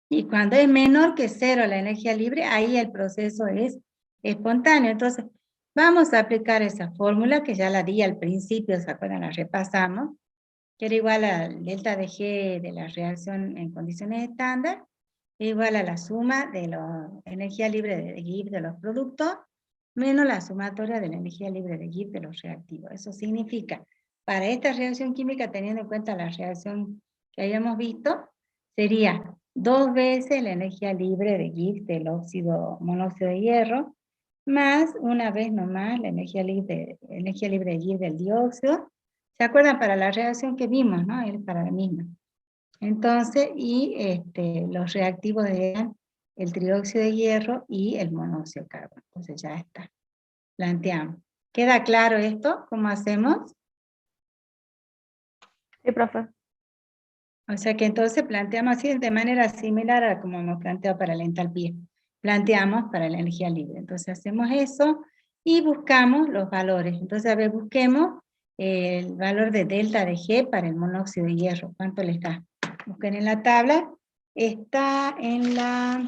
Y cuando es menor que 0 la energía libre, ahí el proceso es espontáneo. Entonces, vamos a aplicar esa fórmula que ya la di al principio, ¿se acuerdan? La repasamos, que era igual al delta de G de la reacción en condiciones estándar, igual a la suma de la energía libre de Gibbs de los productos, menos la sumatoria de la energía libre de Gibbs de los reactivos. Eso significa, para esta reacción química, teniendo en cuenta la reacción que habíamos visto, sería 2 veces la energía libre de Gibbs del monóxido de hierro, más una vez nomás la energía libre de Gibbs del dióxido. ¿Se acuerdan para la reacción que vimos, no? Es para la misma. Entonces, y los reactivos eran el trióxido de hierro y el monóxido de carbono. Entonces ya está. Planteamos. ¿Queda claro esto? ¿Cómo hacemos? Sí, profe. O sea que entonces planteamos así de manera similar a como hemos planteado para la entalpía. Planteamos para la energía libre. Entonces hacemos eso y buscamos los valores. Entonces, a ver, busquemos el valor de delta de G para el monóxido de hierro. ¿Cuánto le da? Busquen en la tabla. Está en la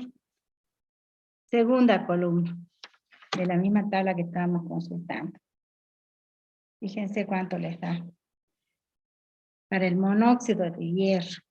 segunda columna de la misma tabla que estábamos consultando. Fíjense cuánto les da. Para el monóxido de hierro.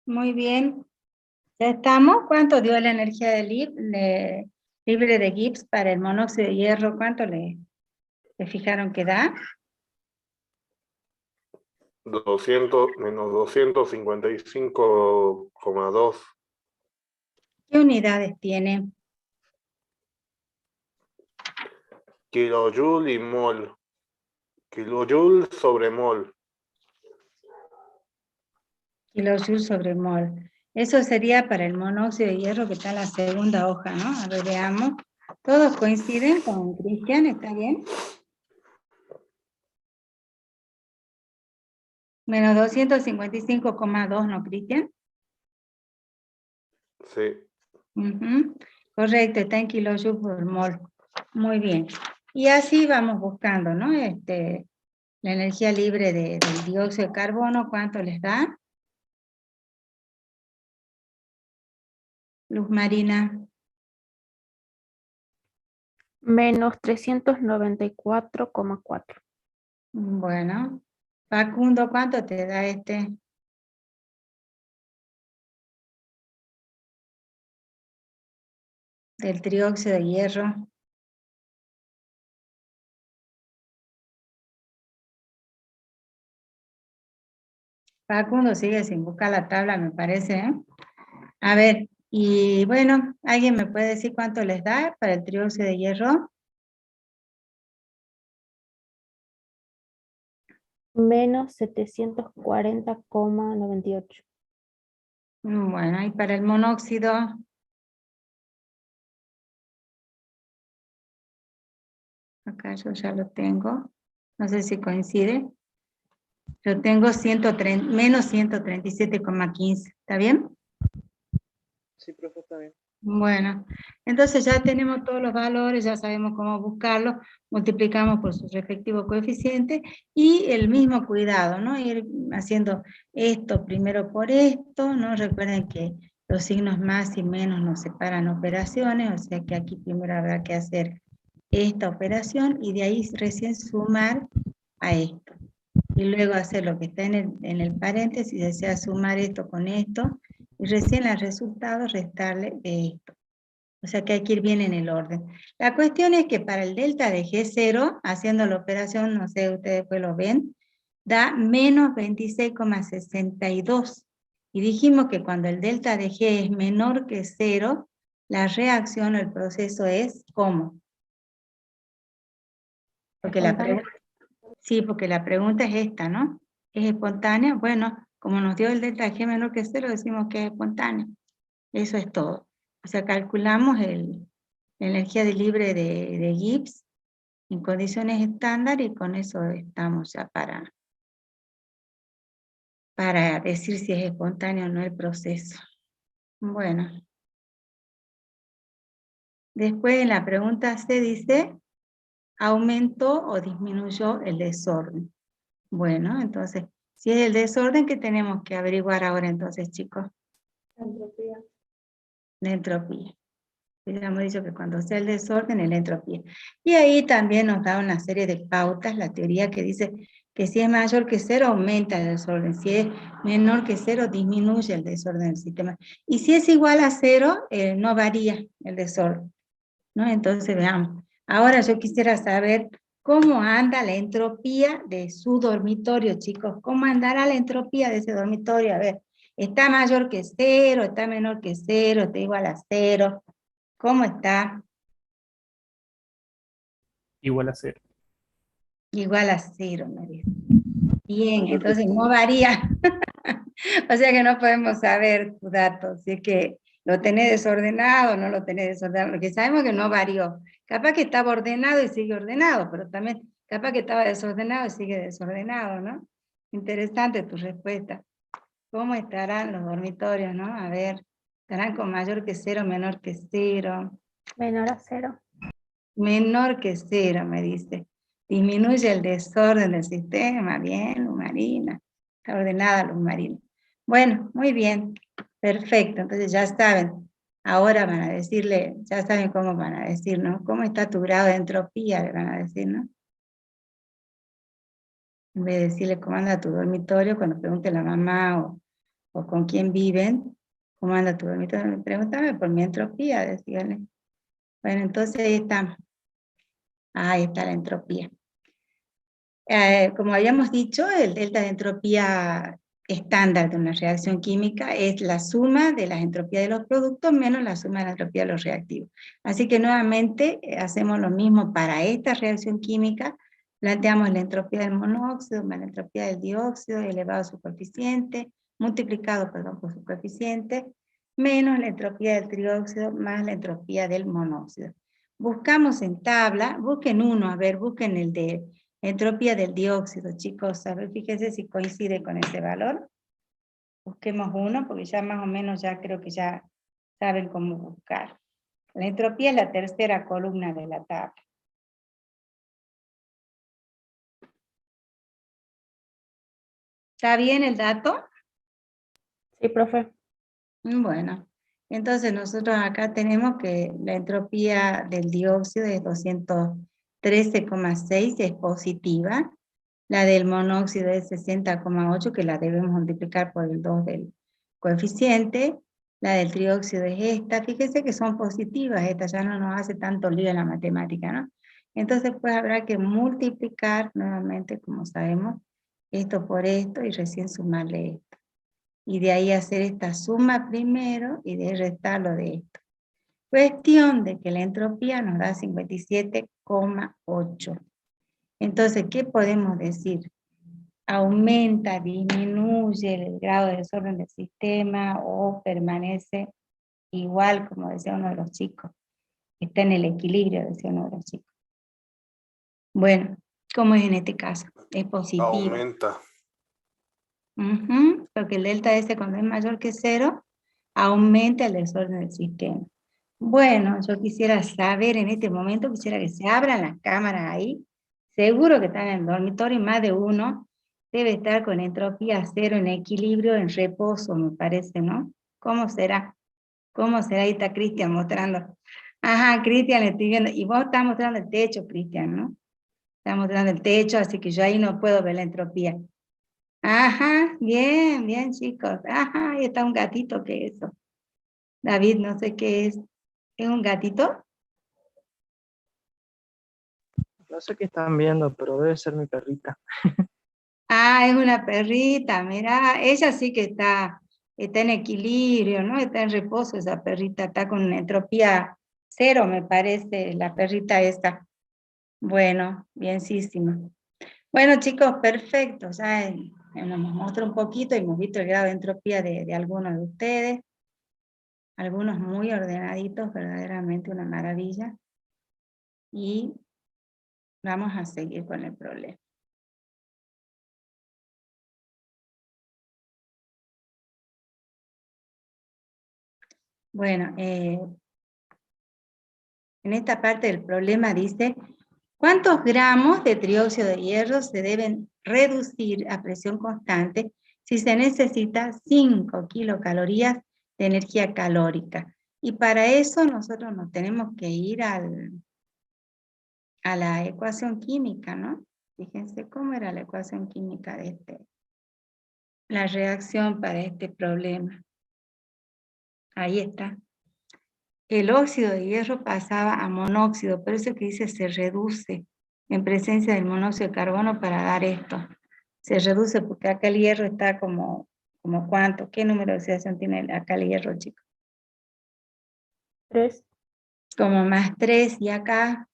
Muy bien. ¿Ya estamos? ¿Cuánto dio la energía de libre de Gibbs para el monóxido de hierro? ¿Cuánto le fijaron que da? 200 menos 255,2. ¿Qué unidades tiene? Kilojoule y mol. Kilojoule sobre mol. Kilojoules sobre mol. Eso sería para el monóxido de hierro que está en la segunda hoja, ¿no? A ver, veamos. ¿Todos coinciden con Cristian? ¿Está bien? Menos 255,2, ¿no, Cristian? Sí. Correcto, está en kilojoules por mol. Muy bien. Y así vamos buscando, ¿no? La energía libre del dióxido de carbono, ¿cuánto les da? Luz Marina. Menos 394,4. Bueno. Facundo, ¿cuánto te da del trióxido de hierro? Facundo sigue sin buscar la tabla, me parece, ¿eh? A ver, y bueno, ¿alguien me puede decir cuánto les da para el trióxido de hierro? Menos 740,98. Bueno, y para el monóxido. Acá yo ya lo tengo. No sé si coincide. Yo tengo menos 137,15. ¿Está bien? Sí, profe, está bien. Bueno, entonces ya tenemos todos los valores, ya sabemos cómo buscarlos, multiplicamos por su respectivo coeficiente y el mismo cuidado, ¿no? Ir haciendo esto primero por esto, ¿no? Recuerden que los signos más y menos nos separan operaciones, o sea que aquí primero habrá que hacer esta operación y de ahí recién sumar a esto. Y luego hacer lo que está en el paréntesis, desea sumar esto con esto, y recién al resultado restarle de esto. O sea que hay que ir bien en el orden. La cuestión es que para el delta de G0, haciendo la operación, no sé, ustedes después lo ven, da menos 26,62. Y dijimos que cuando el delta de G es menor que 0, la reacción o el proceso es ¿cómo? Porque la pregunta, sí, porque la pregunta es esta, ¿no? ¿Es espontánea? Bueno, como nos dio el delta de G menor que 0, decimos que es espontánea. Eso es todo. O sea, calculamos la energía libre de Gibbs en condiciones estándar y con eso estamos ya para decir si es espontáneo o no el proceso. Bueno. Después en la pregunta C dice, ¿aumentó o disminuyó el desorden? Bueno, entonces, si es el desorden, ¿qué tenemos que averiguar ahora entonces, chicos? Entropía. La entropía. Ya hemos dicho que cuando sea el desorden es la entropía. Y ahí también nos da una serie de pautas, la teoría que dice que si es mayor que 0 aumenta el desorden, si es menor que 0 disminuye el desorden del sistema. Y si es igual a 0, no varía el desorden, ¿no? Entonces veamos. Ahora yo quisiera saber cómo anda la entropía de su dormitorio, chicos. ¿Cómo andará la entropía de ese dormitorio? A ver, ¿está mayor que 0? ¿Está menor que 0? ¿Está igual a 0? ¿Cómo está? Igual a 0. Igual a 0, me dice. Bien, entonces no varía. O sea que no podemos saber tu dato, si es que lo tenés desordenado o no lo tenés desordenado, porque sabemos que no varió. Capaz que estaba ordenado y sigue ordenado, pero también capaz que estaba desordenado y sigue desordenado, ¿no? Interesante tu respuesta. ¿Cómo estarán los dormitorios, no? A ver, ¿estarán con mayor que 0, menor que 0? Menor a 0. Menor que 0, me dice. Disminuye el desorden del sistema. Bien, Luz Marina. Está ordenada, Luz Marina. Bueno, muy bien. Perfecto. Entonces ya saben. Ahora van a decirle, ya saben cómo van a decir, ¿no? ¿Cómo está tu grado de entropía? Le van a decir, ¿no? En vez de decirle cómo anda tu dormitorio, cuando pregunte a la mamá o con quién viven, ¿cómo anda tu dormitorio? Pregúntame por mi entropía, decíale. Bueno, entonces ahí estamos. Ahí está la entropía. Como habíamos dicho, el delta de entropía estándar de una reacción química es la suma de las entropías de los productos menos la suma de la entropía de los reactivos. Así que nuevamente hacemos lo mismo para esta reacción química, planteamos la entropía del monóxido más la entropía del dióxido elevado a su coeficiente, multiplicado, perdón, por su coeficiente, menos la entropía del trióxido más la entropía del monóxido. Buscamos en tabla, busquen uno, a ver, busquen el de entropía del dióxido, chicos, a ver, fíjense si coincide con ese valor. Busquemos uno, porque ya más o menos ya creo que ya saben cómo buscar. La entropía es la tercera columna de la tabla. ¿Está bien el dato? Sí, profe. Bueno, entonces nosotros acá tenemos que la entropía del dióxido es 213,6, es positiva. La del monóxido es 60,8, que la debemos multiplicar por el 2 del coeficiente. La del trióxido es esta. Fíjense que son positivas, esta ya no nos hace tanto lío en la matemática, ¿no? Entonces pues habrá que multiplicar nuevamente, como sabemos, esto por esto y recién sumarle esto. Y de ahí hacer esta suma primero y de ahí restarlo de esto. Cuestión de que la entropía nos da 57,8. Entonces, ¿qué podemos decir? ¿Aumenta, disminuye el grado de desorden del sistema o permanece igual, como decía uno de los chicos? Está en el equilibrio, decía uno de los chicos. Bueno, ¿cómo es en este caso? Es positivo. Aumenta. Porque el delta S cuando es mayor que 0, aumenta el desorden del sistema. Bueno, yo quisiera saber en este momento, quisiera que se abran las cámaras ahí. Seguro que están en el dormitorio, más de uno debe estar con entropía 0 en equilibrio, en reposo, me parece, ¿no? ¿Cómo será? ¿Cómo será? Ahí está Cristian mostrando. Ajá, Cristian, le estoy viendo. Y vos estás mostrando el techo, Cristian, ¿no? Estás mostrando el techo, así que yo ahí no puedo ver la entropía. Ajá, bien, bien, chicos. Ajá, ahí está un gatito, ¿qué es eso? David, no sé qué es. ¿Es un gatito? No sé qué están viendo, pero debe ser mi perrita. Ah, es una perrita, mira, ella sí que está en equilibrio, ¿no? Está en reposo esa perrita, está con entropía cero, me parece, la perrita esta. Bueno, bienísima. Bueno, chicos, perfecto. Ya nos mostró un poquito, hemos visto el grado de entropía de algunos de ustedes. Algunos muy ordenaditos, verdaderamente una maravilla. Y vamos a seguir con el problema. Bueno, en esta parte del problema dice, ¿cuántos gramos de trióxido de hierro se deben reducir a presión constante si se necesita 5 kilocalorías de energía calórica? Y para eso nosotros nos tenemos que ir a la ecuación química, ¿no? Fíjense cómo era la ecuación química de la reacción para este problema. Ahí está. El óxido de hierro pasaba a monóxido, por eso que dice se reduce en presencia del monóxido de carbono para dar esto. Se reduce porque acá el hierro está como ¿cuánto? ¿Qué número de oxidación tiene acá el hierro, chicos? 3. Como más 3 y acá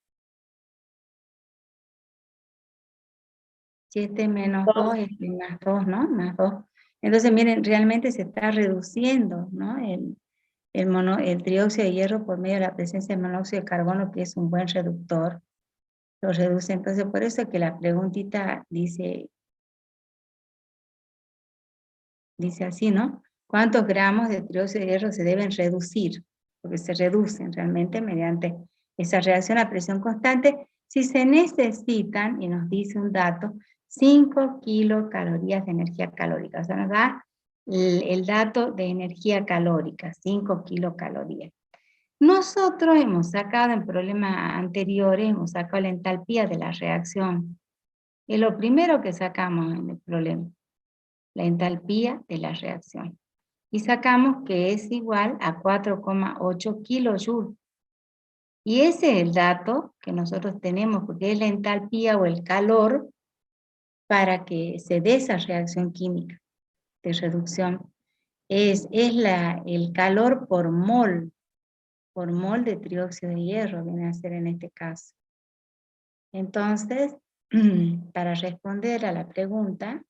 7 menos 2 es más 2, ¿no? Más 2. Entonces, miren, realmente se está reduciendo, ¿no? El trióxido de hierro por medio de la presencia de monóxido de carbono, que es un buen reductor, lo reduce. Entonces, por eso es que la preguntita dice así, ¿no? ¿Cuántos gramos de trióxido de hierro se deben reducir? Porque se reducen realmente mediante esa reacción a presión constante si se necesitan, y nos dice un dato, 5 kilocalorías de energía calórica. O sea, nos da el dato de energía calórica, 5 kilocalorías. Nosotros hemos sacado en problemas anteriores, hemos sacado la entalpía de la reacción. Es lo primero que sacamos en el problema, la entalpía de la reacción. Y sacamos que es igual a 4,8 kilojoules. Y ese es el dato que nosotros tenemos, porque es la entalpía o el calor para que se dé esa reacción química de reducción. Es el calor por mol de trióxido de hierro, viene a ser en este caso. Entonces, para responder a la pregunta,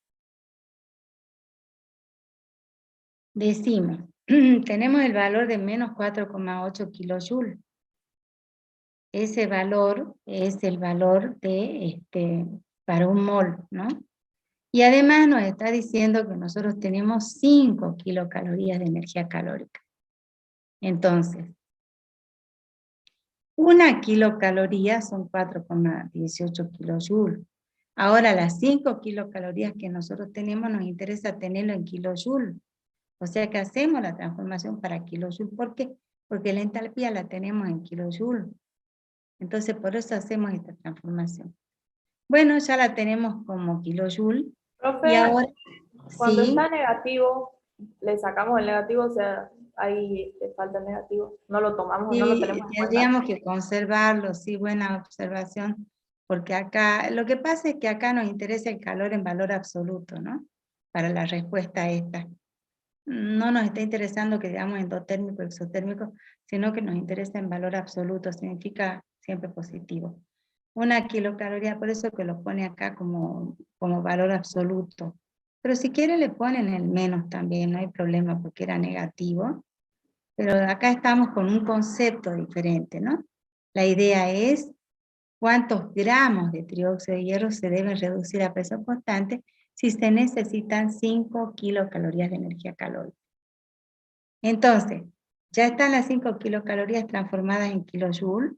decimos, tenemos el valor de menos 4,8 kilojoules. Ese valor es el valor para un mol, ¿no? Y además nos está diciendo que nosotros tenemos 5 kilocalorías de energía calórica. Entonces, una kilocaloría son 4,18 kilojoules. Ahora las 5 kilocalorías que nosotros tenemos nos interesa tenerlo en kilojoules. O sea que hacemos la transformación para kilojoules. ¿Por qué? Porque la entalpía la tenemos en kilojoules. Entonces por eso hacemos esta transformación. Bueno, ya la tenemos como kilojoules. Profe, Y ahora, cuando sí, está negativo, le sacamos el negativo, o sea, ahí le falta el negativo. No lo tomamos, no lo sí, tenemos en cuenta. tendríamos que conservarlo, sí, buena observación. Porque acá, lo que pasa es que acá nos interesa el calor en valor absoluto, ¿no? Para la respuesta a esta. No nos está interesando que digamos endotérmico, exotérmico, sino que nos interesa en valor absoluto, significa siempre positivo. Una kilocaloría, por eso que lo pone acá como valor absoluto. Pero si quiere le ponen el menos también, no hay problema porque era negativo. Pero acá estamos con un concepto diferente, ¿no? La idea es cuántos gramos de trióxido de hierro se deben reducir a presión constante si se necesitan 5 kilocalorías de energía calórica. Entonces, ya están las 5 kilocalorías transformadas en kilojoules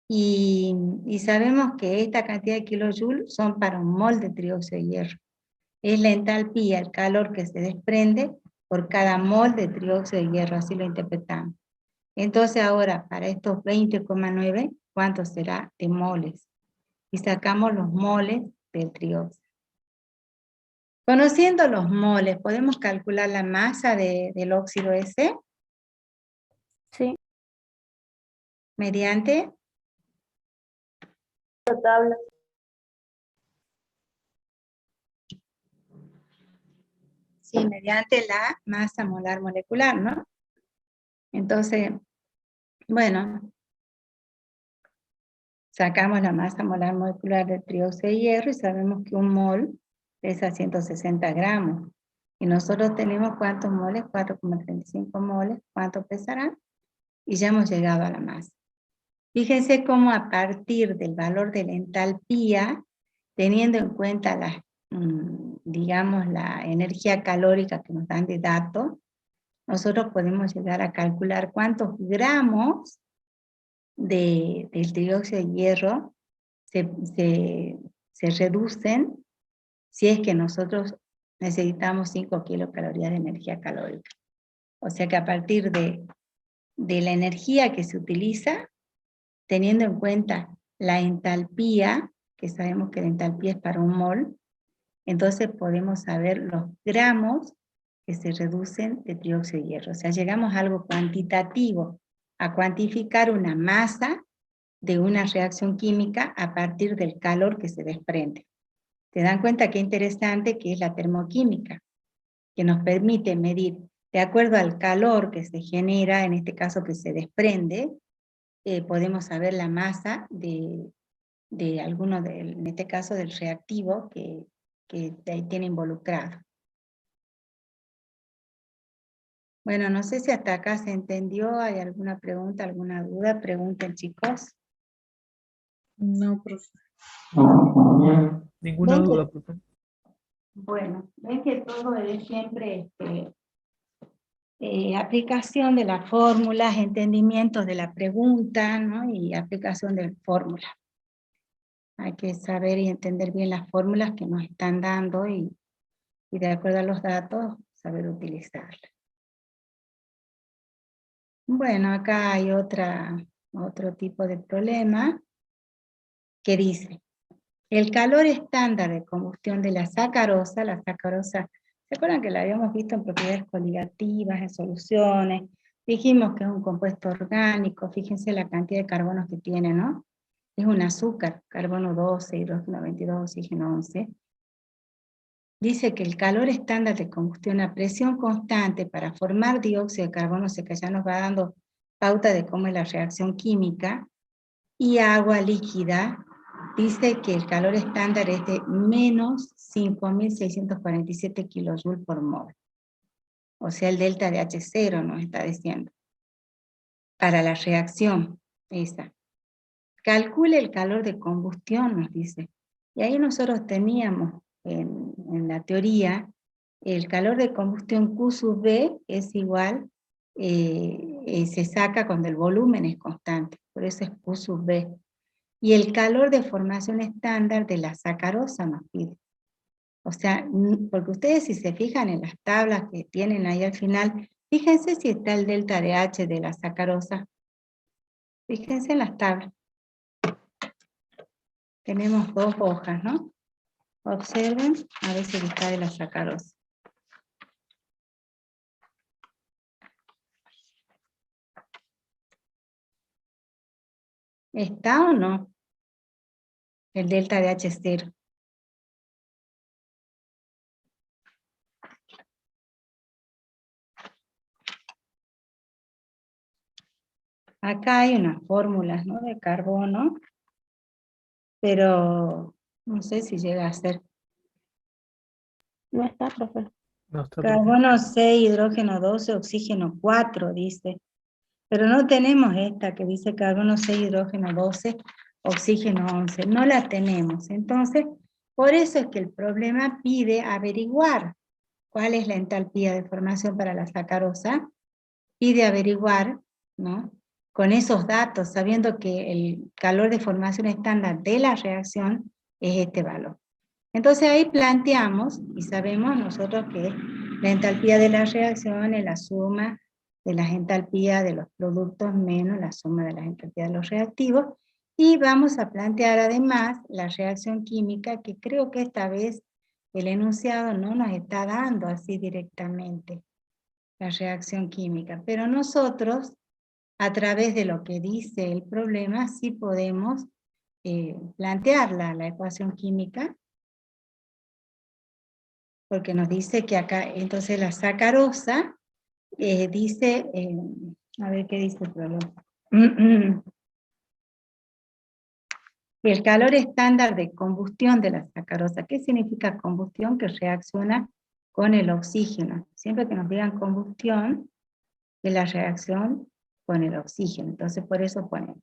y sabemos que esta cantidad de kilojoules son para un mol de trióxido de hierro. Es la entalpía, el calor que se desprende por cada mol de trióxido de hierro, así lo interpretamos. Entonces ahora, para estos 20,9, ¿cuánto será de moles? Y sacamos los moles del trióxido. Conociendo los moles, ¿podemos calcular la masa del óxido ese? Sí. Mediante, La tabla. sí, mediante la masa molar molecular, ¿no? Entonces, bueno, sacamos la masa molar molecular del trióxido de hierro y sabemos que un mol pesa 160 gramos. Y nosotros tenemos ¿cuántos moles? 4,35 moles. ¿Cuánto pesará? Y ya hemos llegado a la masa. Fíjense cómo a partir del valor de la entalpía, teniendo en cuenta la, digamos, la energía calórica que nos dan de datos, nosotros podemos llegar a calcular cuántos gramos del dióxido de hierro se reducen si es que nosotros necesitamos 5 kilocalorías de energía calórica. O sea que a partir de la energía que se utiliza, teniendo en cuenta la entalpía, que sabemos que la entalpía es para un mol, entonces podemos saber los gramos que se reducen de trióxido de hierro. O sea, llegamos a algo cuantitativo, a cuantificar una masa de una reacción química a partir del calor que se desprende. ¿Se dan cuenta qué interesante que es la termoquímica? Que nos permite medir, de acuerdo al calor que se genera, en este caso que se desprende, podemos saber la masa de alguno, en este caso del reactivo que tiene involucrado. Bueno, no sé si hasta acá se entendió, ¿hay alguna pregunta, alguna duda? Pregunten, chicos. No, profe. Ninguna Ven que- duda, profe. Bueno, ven que todo es siempre aplicación de las fórmulas, entendimiento de la pregunta, ¿no? Y aplicación de fórmulas. Hay que saber y entender bien las fórmulas que nos están dando y de acuerdo a los datos, saber utilizarlas. Bueno, acá hay otro tipo de problema que dice, el calor estándar de combustión de la sacarosa, ¿se acuerdan que la habíamos visto en propiedades coligativas, en soluciones? Dijimos que es un compuesto orgánico, fíjense la cantidad de carbonos que tiene, ¿no? Es un azúcar, carbono 12, hidrógeno 22, oxígeno 11. Dice que el calor estándar de combustión a presión constante para formar dióxido de carbono, o sea que ya nos va dando pauta de cómo es la reacción química, y agua líquida, dice que el calor estándar es de menos 5.647 kilojoules por mol. O sea, el delta de H0 nos está diciendo. Para la reacción, esa. Calcule el calor de combustión, nos dice. Y ahí nosotros teníamos en la teoría, el calor de combustión Q sub B es igual, se saca cuando el volumen es constante, por eso es Q sub B. Y el calor de formación estándar de la sacarosa nos pide. O sea, porque ustedes si se fijan en las tablas que tienen ahí al final, fíjense si está el delta de H de la sacarosa. Fíjense en las tablas. Tenemos dos hojas, ¿no? Observen, a ver si está de la sacarosa. ¿Está o no? El delta de H0. Acá hay unas fórmulas, ¿no? De carbono, pero no sé si llega a ser. No está, profe. No está, profe. Carbono 6, hidrógeno 12, oxígeno 4, dice. Pero no tenemos esta que dice carbono 6, hidrógeno 12, oxígeno 11. No la tenemos. Entonces, por eso es que el problema pide averiguar cuál es la entalpía de formación para la sacarosa. Pide averiguar, ¿no? Con esos datos, sabiendo que el calor de formación estándar de la reacción es este valor. Entonces ahí planteamos, y sabemos nosotros que la entalpía de la reacción es la suma de las entalpías de los productos menos la suma de las entalpías de los reactivos, y vamos a plantear además la reacción química, que creo que esta vez el enunciado no nos está dando así directamente la reacción química, pero nosotros a través de lo que dice el problema, sí podemos plantear la ecuación química, porque nos dice que acá, entonces la sacarosa, dice, a ver qué dice el problema. El calor estándar de combustión de la sacarosa. ¿Qué significa combustión? Que reacciona con el oxígeno. Siempre que nos digan combustión, es la reacción con el oxígeno. Entonces por eso ponemos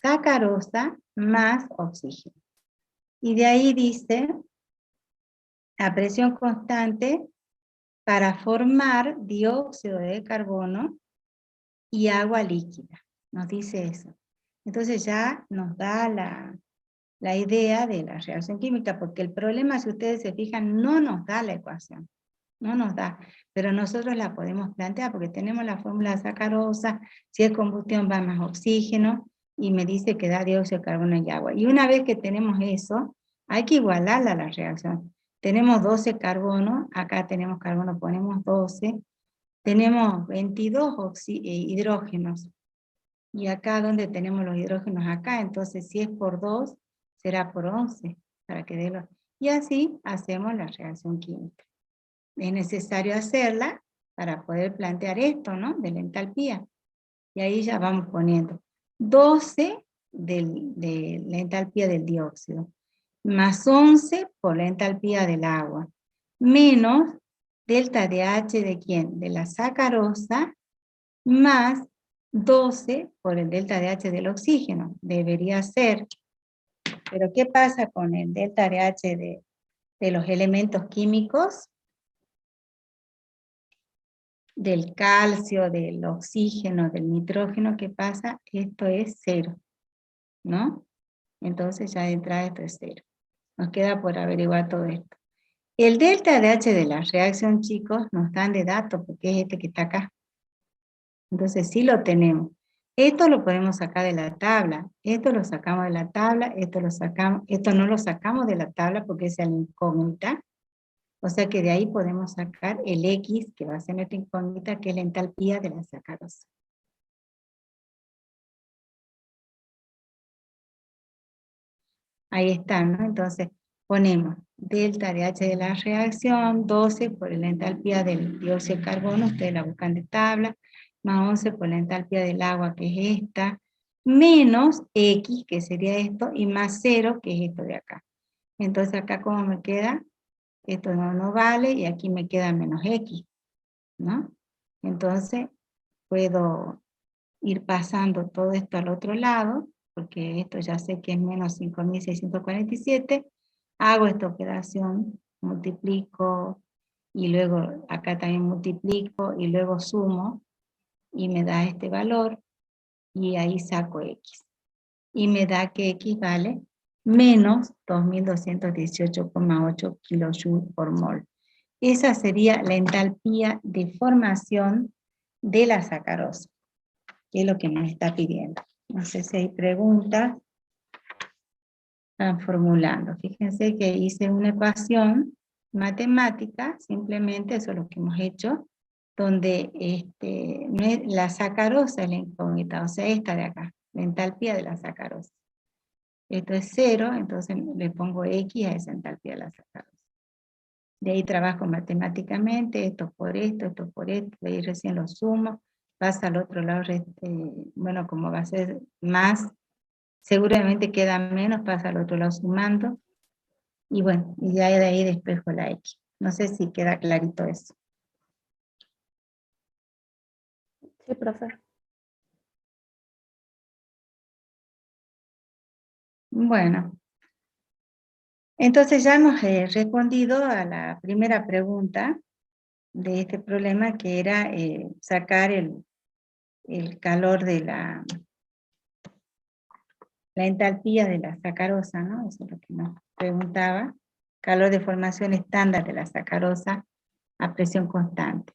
sacarosa más oxígeno. Y de ahí dice, a presión constante, para formar dióxido de carbono y agua líquida. Nos dice eso. Entonces ya nos da la idea de la reacción química, porque el problema, si ustedes se fijan, no nos da la ecuación. No nos da, pero nosotros la podemos plantear, porque tenemos la fórmula sacarosa, si es combustión va más oxígeno, y me dice que da dióxido de carbono y agua. Y una vez que tenemos eso, hay que igualarla a la reacción. Tenemos 12 carbono, acá tenemos carbono, ponemos 12, tenemos 22 hidrógenos, y acá donde tenemos los hidrógenos acá, entonces si es por 2, será por 11, para que dé los... Y así hacemos la reacción química. Es necesario hacerla para poder plantear esto, ¿no? De la entalpía. Y ahí ya vamos poniendo 12 de la entalpía del dióxido, más 11 por la entalpía del agua, menos delta de H de ¿quién? De la sacarosa, más 12 por el delta de H del oxígeno. Debería ser. Pero ¿qué pasa con el delta de H de los elementos químicos? Del calcio, del oxígeno, del nitrógeno, ¿qué pasa? Esto es 0, ¿no? Entonces ya de entrada esto es 0. Nos queda por averiguar todo esto. El delta de H de la reacción, chicos, nos dan de datos, porque es este que está acá. Entonces sí lo tenemos. Esto lo podemos sacar de la tabla. Esto lo sacamos de la tabla, esto no lo sacamos de la tabla porque es la incógnita. O sea que de ahí podemos sacar el X, que va a ser nuestra incógnita, que es la entalpía de la sacarosa. Ahí está, ¿no? Entonces ponemos delta de H de la reacción, 12 por la entalpía del dióxido de carbono, ustedes la buscan de tabla, más 11 por la entalpía del agua, que es esta, menos X, que sería esto, y más 0, que es esto de acá. Entonces acá, ¿cómo me queda? Esto no vale, y aquí me queda menos X, ¿no? Entonces, puedo ir pasando todo esto al otro lado, porque esto ya sé que es menos 5.647, hago esta operación, multiplico, y luego acá también multiplico, y luego sumo, y me da este valor, y ahí saco X. Y me da que X vale menos 2.218,8 kilojoules por mol. Esa sería la entalpía de formación de la sacarosa, que es lo que nos está pidiendo. No sé si hay preguntas. Están formulando. Fíjense que hice una ecuación matemática, simplemente eso es lo que hemos hecho, donde no es, la sacarosa es la incógnita, o sea, esta de acá, la entalpía de la sacarosa. Esto es 0, entonces le pongo X a esa entalpía de la sacarosa. De ahí trabajo matemáticamente, esto por esto, de ahí recién lo sumo, pasa al otro lado, bueno, como va a ser más, seguramente queda menos, pasa al otro lado sumando, y bueno, y ya de ahí despejo la X. No sé si queda clarito eso. Sí, profe. Bueno, entonces ya hemos respondido a la primera pregunta de este problema, que era sacar el calor de la entalpía de la sacarosa, ¿no? Eso es lo que nos preguntaba. Calor de formación estándar de la sacarosa a presión constante.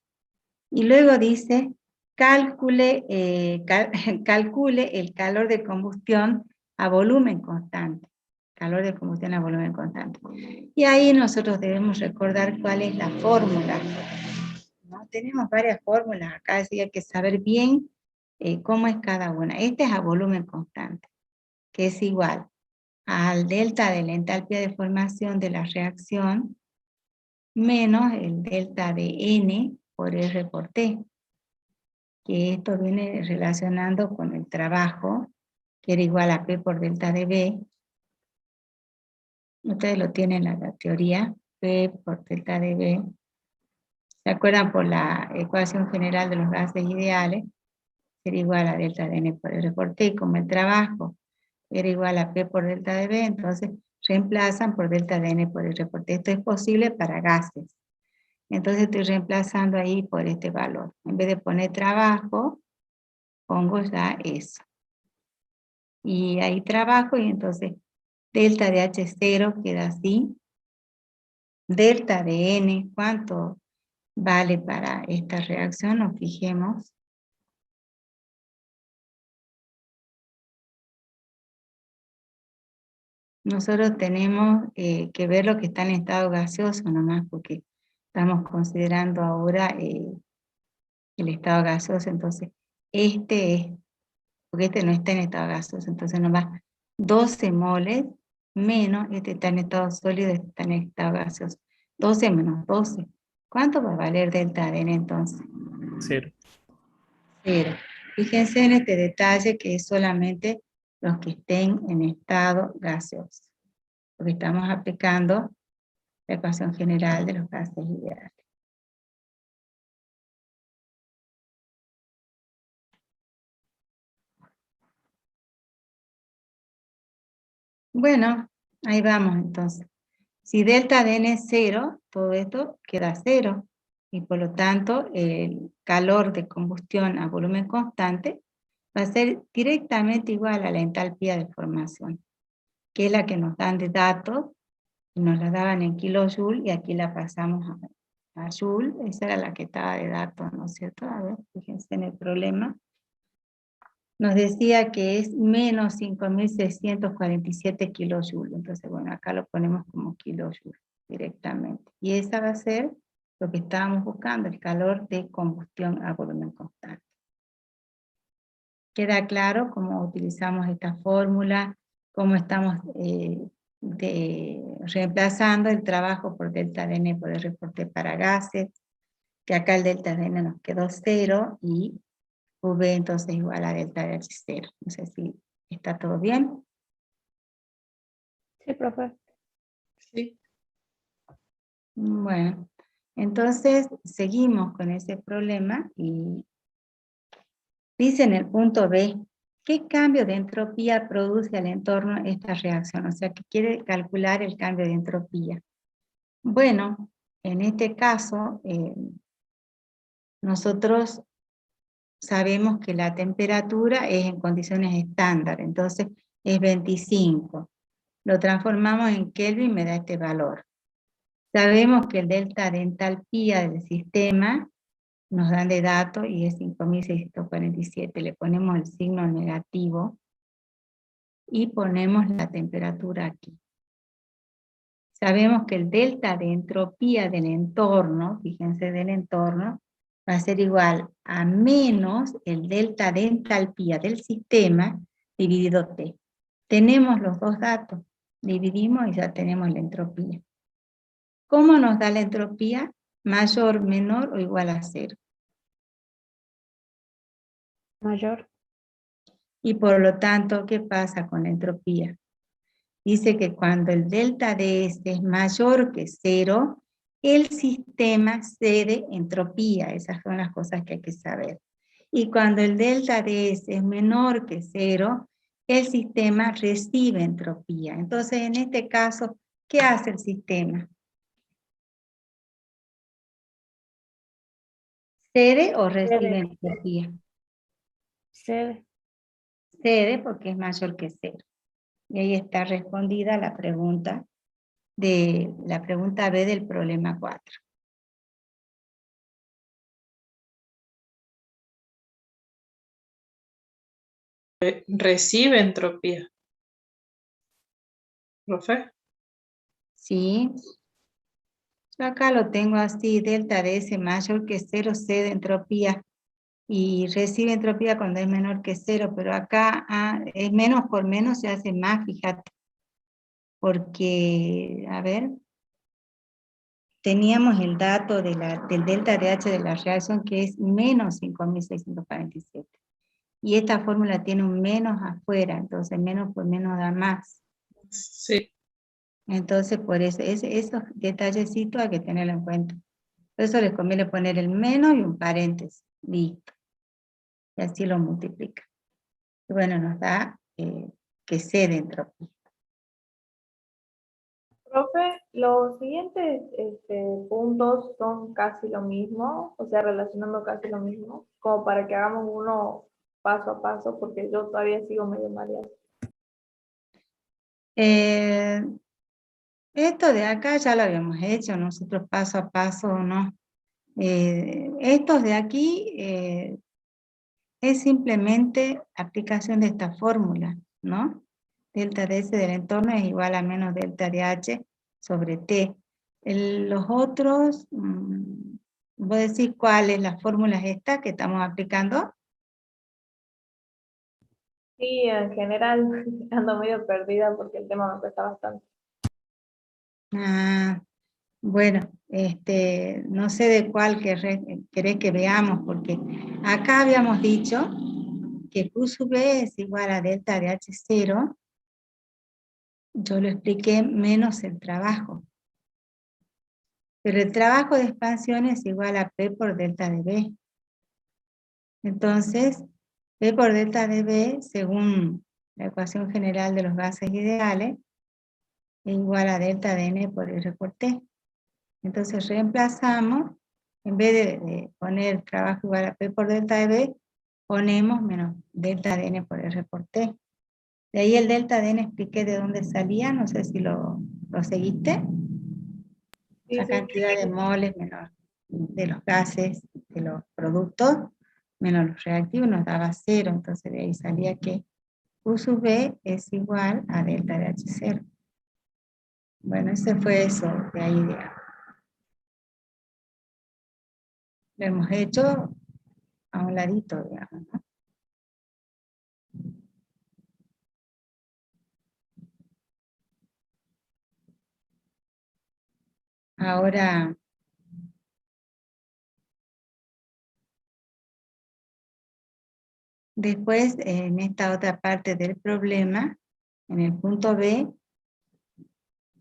Y luego dice, calcule el calor de combustión a volumen constante. Calor de combustión a volumen constante. Y ahí nosotros debemos recordar cuál es la fórmula, ¿no? Tenemos varias fórmulas acá, así hay que saber bien cómo es cada una. Este es a volumen constante, que es igual al delta de la entalpía de formación de la reacción menos el delta de N por R por T, que esto viene relacionando con el trabajo, que era igual a P por delta de B. Ustedes lo tienen en la teoría, P por delta de B. ¿Se acuerdan por la ecuación general de los gases ideales? Era igual a delta de N por R por T, y como el trabajo era igual a P por delta de B, entonces reemplazan por delta de N por R por T. Esto es posible para gases. Entonces estoy reemplazando ahí por este valor. En vez de poner trabajo, pongo ya eso. Y ahí trabajo, y entonces delta de H0 queda así. Delta de N, ¿cuánto vale para esta reacción? Nos fijemos. Nosotros tenemos que ver lo que está en estado gaseoso nomás, porque estamos considerando ahora el estado gaseoso. Entonces, este es, porque este no está en estado gaseoso, entonces nos va 12 moles menos, este está en estado sólido, este está en estado gaseoso. 12 menos 12. ¿Cuánto va a valer delta de N entonces? 0. 0. Fíjense en este detalle que es solamente los que estén en estado gaseoso, porque estamos aplicando la ecuación general de los gases ideales. Bueno, ahí vamos entonces. Si delta de N es 0, todo esto queda 0, y por lo tanto el calor de combustión a volumen constante va a ser directamente igual a la entalpía de formación, que es la que nos dan de datos, y nos la daban en kilojoule, y aquí la pasamos a joule. Esa era la que estaba de datos, ¿no es cierto? A ver, fíjense en el problema. Nos decía que es menos 5.647 kilojoules. Entonces, bueno, acá lo ponemos como kilojoules directamente. Y esa va a ser lo que estábamos buscando, el calor de combustión a volumen constante. ¿Queda claro cómo utilizamos esta fórmula? Cómo estamos reemplazando el trabajo por delta de N por R por T para gases, que acá el delta de N nos quedó 0, y V entonces igual a delta de H0. No sé si está todo bien. Sí, profe. Sí. Bueno, entonces seguimos con ese problema y dice en el punto B, ¿qué cambio de entropía produce al entorno esta reacción? O sea, que quiere calcular el cambio de entropía. Bueno, en este caso, nosotros sabemos que la temperatura es en condiciones estándar, entonces es 25. Lo transformamos en Kelvin, me da este valor. Sabemos que el delta de entalpía del sistema nos dan de datos y es 5.647. Le ponemos el signo negativo y ponemos la temperatura aquí. Sabemos que el delta de entropía del entorno, fíjense del entorno, va a ser igual a menos el delta de entalpía del sistema dividido T. Tenemos los dos datos, dividimos y ya tenemos la entropía. ¿Cómo nos da la entropía? Mayor, menor o igual a 0. Mayor. Y por lo tanto, ¿qué pasa con la entropía? Dice que cuando el delta de este es mayor que 0, el sistema cede entropía. Esas son las cosas que hay que saber. Y cuando el delta de este es menor que 0, el sistema recibe entropía. Entonces, en este caso, ¿qué hace el sistema? ¿Cede o recibe entropía? Cede. Cede porque es mayor que 0. Y ahí está respondida la pregunta B del problema 4. Recibe entropía. ¿Profe? ¿Sí? Yo acá lo tengo así, delta de S mayor que 0, C de entropía. y recibe entropía cuando es menor que 0, pero acá es menos por menos se hace más, fíjate. Porque, a ver, teníamos el dato del delta de H de la reacción que es menos 5.647. Y esta fórmula tiene un menos afuera, entonces menos por menos da más. Sí. Entonces, por eso, esos detallecitos hay que tenerlo en cuenta. Por eso les conviene poner el menos y un paréntesis. Listo. Y así lo multiplica. Y bueno, nos da que C de entropía. Profe, los siguientes puntos son casi lo mismo, o sea, relacionando casi lo mismo, como para que hagamos uno paso a paso, porque yo todavía sigo medio mareada. Esto de acá ya lo habíamos hecho, nosotros paso a paso, ¿no? Estos de aquí es simplemente aplicación de esta fórmula, ¿no? Delta de S del entorno es igual a menos delta de H sobre T. Los otros, voy a decir cuál es la fórmula esta que estamos aplicando. Sí, en general ando medio perdida porque el tema me cuesta bastante. Bueno, no sé de cuál querés que veamos, porque acá habíamos dicho que Q sub B es igual a delta de H0, yo lo expliqué menos el trabajo. Pero el trabajo de expansión es igual a P por delta de B. Entonces, P por delta de B, según la ecuación general de los gases ideales, es igual a delta de N por R por T. Entonces reemplazamos, en vez de poner trabajo igual a P por delta de B, ponemos menos delta de N por R por T. De ahí el delta de N expliqué de dónde salía, no sé si lo seguiste. Sí, La sí. cantidad de moles menos de los gases, de los productos, menos los reactivos, nos daba 0, entonces de ahí salía que Q sub B es igual a delta de H0. Bueno, ese fue eso, de ahí digamos. Lo hemos hecho a un ladito, digamos, ¿no? Ahora, después, en esta otra parte del problema, en el punto B,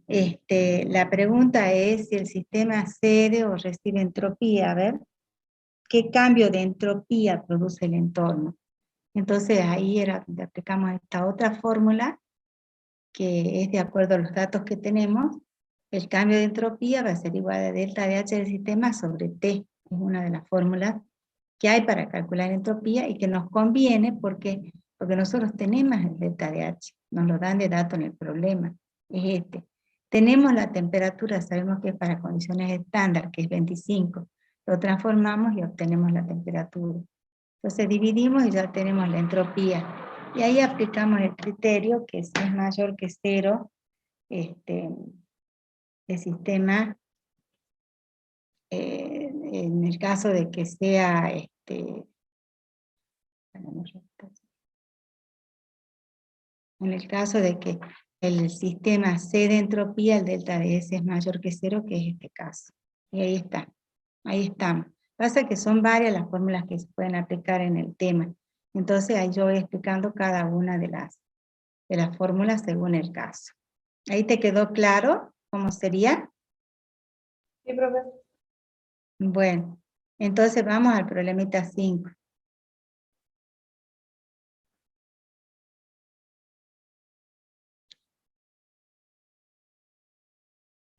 la pregunta es si el sistema cede o recibe entropía. A ver, ¿qué cambio de entropía produce el entorno? Entonces ahí era donde aplicamos esta otra fórmula, que es de acuerdo a los datos que tenemos, el cambio de entropía va a ser igual a delta de H del sistema sobre T. Es una de las fórmulas que hay para calcular entropía y que nos conviene porque nosotros tenemos el delta de H, nos lo dan de dato en el problema, es este. Tenemos la temperatura, sabemos que es para condiciones estándar, que es 25, lo transformamos y obtenemos la temperatura. Entonces dividimos y ya tenemos la entropía. Y ahí aplicamos el criterio que si es mayor que 0, el sistema, en el caso de que sea, en el caso de que el sistema cede entropía, el delta de S es mayor que 0, que es este caso. Y ahí está, ahí estamos. Pasa que son varias las fórmulas que se pueden aplicar en el tema. Entonces ahí yo voy explicando cada una de las fórmulas según el caso. ¿Ahí te quedó claro cómo sería? Sí, profe. Bueno, entonces vamos al problemita 5.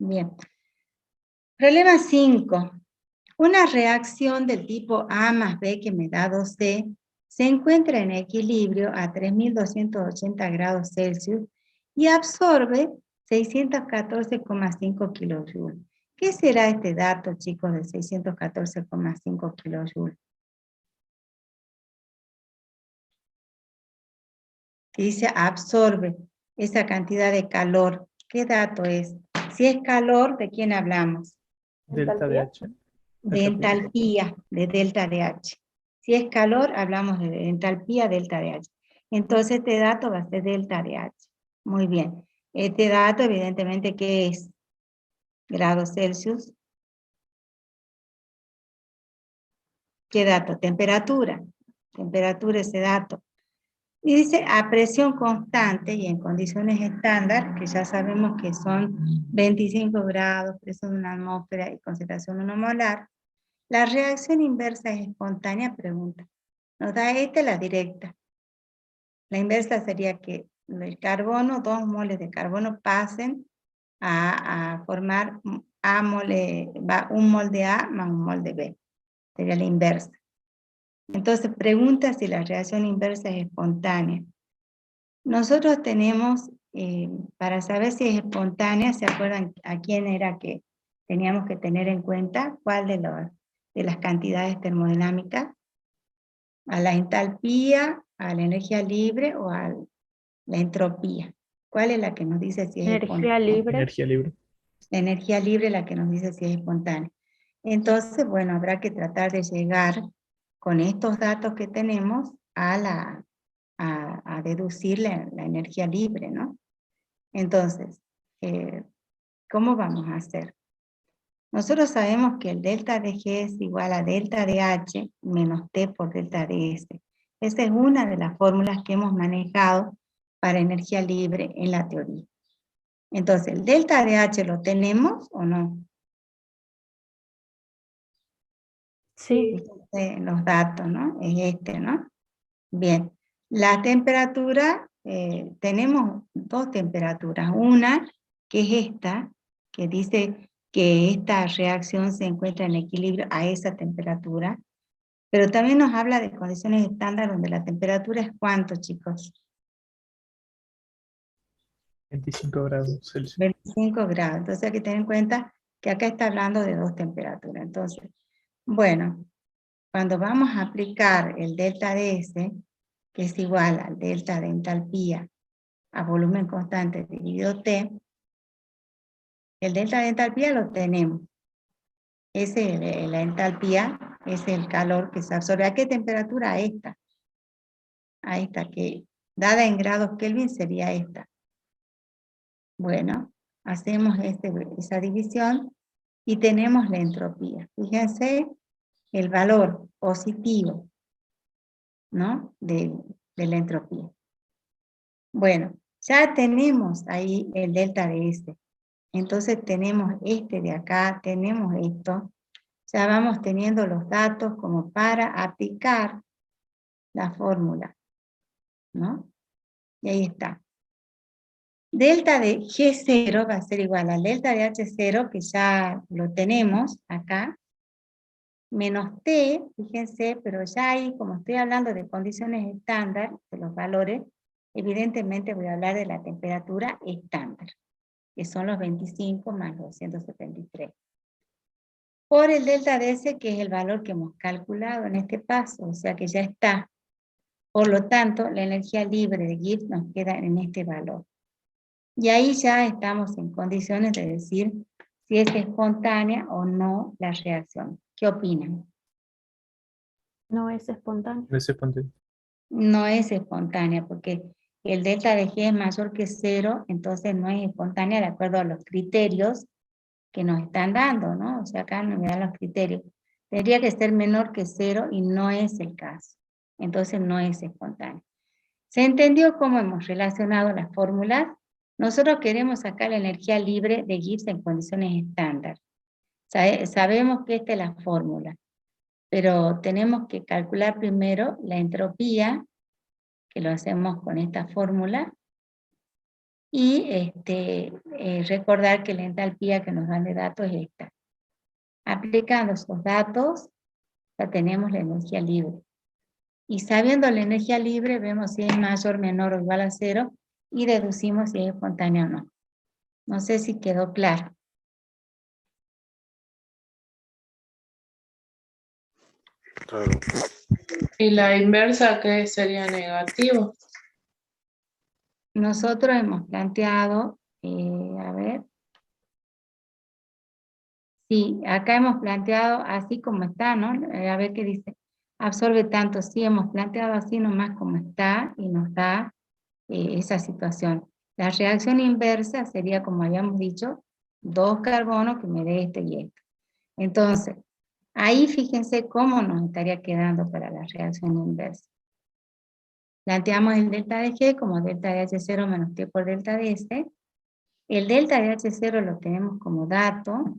Bien. Problema 5. Una reacción del tipo A más B que me da 2C se encuentra en equilibrio a 3280 grados Celsius y absorbe 614,5 kilojoules. ¿Qué será este dato, chicos, de 614,5 kilojoules? Que dice absorbe esa cantidad de calor. ¿Qué dato es? Si es calor, ¿de quién hablamos? Delta de H. De entalpía, de delta de H. Si es calor, hablamos de entalpía delta de H. Entonces este dato va a ser delta de H. Muy bien. Este dato evidentemente, ¿qué es? Grados Celsius. ¿Qué dato? Temperatura. Temperatura, ese dato. Y dice a presión constante y en condiciones estándar, que ya sabemos que son 25 grados, presión de una atmósfera y concentración 1 molar, la reacción inversa es espontánea, pregunta. Nos da la directa. La inversa sería que el carbono, 2 moles de carbono pasen a formar un mol de A más un mol de B. Sería la inversa. Entonces pregunta si la reacción inversa es espontánea. Nosotros tenemos, para saber si es espontánea, ¿se acuerdan a quién era que teníamos que tener en cuenta? ¿Cuál de las cantidades termodinámicas? ¿A la entalpía, a la energía libre o a la entropía? ¿Cuál es la que nos dice si es Energía espontánea? libre. Energía libre. La energía libre es la que nos dice si es espontánea. Entonces, bueno, habrá que tratar de llegar con estos datos que tenemos a deducir la energía libre, ¿no? Entonces, ¿cómo vamos a hacer? Nosotros sabemos que el delta de G es igual a delta de H menos T por delta de S. Esa es una de las fórmulas que hemos manejado para energía libre en la teoría. Entonces, ¿el delta de H lo tenemos o no? Sí. En los datos, ¿no? Es ¿no? Bien. La temperatura, tenemos dos temperaturas. Una, que es esta, que dice que esta reacción se encuentra en equilibrio a esa temperatura, pero también nos habla de condiciones estándar donde la temperatura es ¿cuánto, chicos? 25 grados Celsius. 25 grados. Entonces hay que tener en cuenta que acá está hablando de dos temperaturas. Entonces, bueno, cuando vamos a aplicar el delta de S, que es igual al delta de entalpía a volumen constante dividido T, el delta de entalpía lo tenemos. La entalpía es el calor que se absorbe. ¿A qué temperatura? A esta. A esta, que dada en grados Kelvin sería esta. Bueno, hacemos esa división y tenemos la entropía. Fíjense el valor positivo, ¿no? de la entropía. Bueno, ya tenemos ahí el delta de S. Entonces tenemos de acá, tenemos esto. Ya vamos teniendo los datos como para aplicar la fórmula, ¿no? Y ahí está. Delta de G0 va a ser igual al delta de H0, que ya lo tenemos acá, menos T, fíjense, pero ya ahí, como estoy hablando de condiciones estándar, de los valores, evidentemente voy a hablar de la temperatura estándar, que son los 25 más 273. Por el delta de S, que es el valor que hemos calculado en este paso, o sea que ya está. Por lo tanto, la energía libre de Gibbs nos queda en este valor. Y ahí ya estamos en condiciones de decir si es espontánea o no la reacción. ¿Qué opinan? No es espontáneo. No es espontáneo. No es espontánea, porque el delta de G es mayor que 0, entonces no es espontánea de acuerdo a los criterios que nos están dando, ¿no? O sea, acá me dan los criterios. Tendría que ser menor que 0 y no es el caso. Entonces no es espontánea. ¿Se entendió cómo hemos relacionado las fórmulas? Nosotros queremos sacar la energía libre de Gibbs en condiciones estándar. Sabemos que esta es la fórmula, pero tenemos que calcular primero la entropía, que lo hacemos con esta fórmula, y recordar que la entalpía que nos dan de datos es esta. Aplicando esos datos, ya tenemos la energía libre. Y sabiendo la energía libre, vemos si es mayor, menor o igual a 0, y deducimos si es espontánea o no. No sé si quedó claro. Claro. Y la inversa, que sería negativo. Nosotros hemos planteado, a ver. Sí, acá hemos planteado así como está, ¿no? A ver qué dice. absorbe tanto. Sí, hemos planteado así nomás como está y nos da esa situación. La reacción inversa sería, como habíamos dicho, 2 carbonos que me dé esto y esto. Entonces, ahí fíjense cómo nos estaría quedando para la reacción inversa. Planteamos el delta de G como delta de H0 menos T por delta de S. El delta de H0 lo tenemos como dato.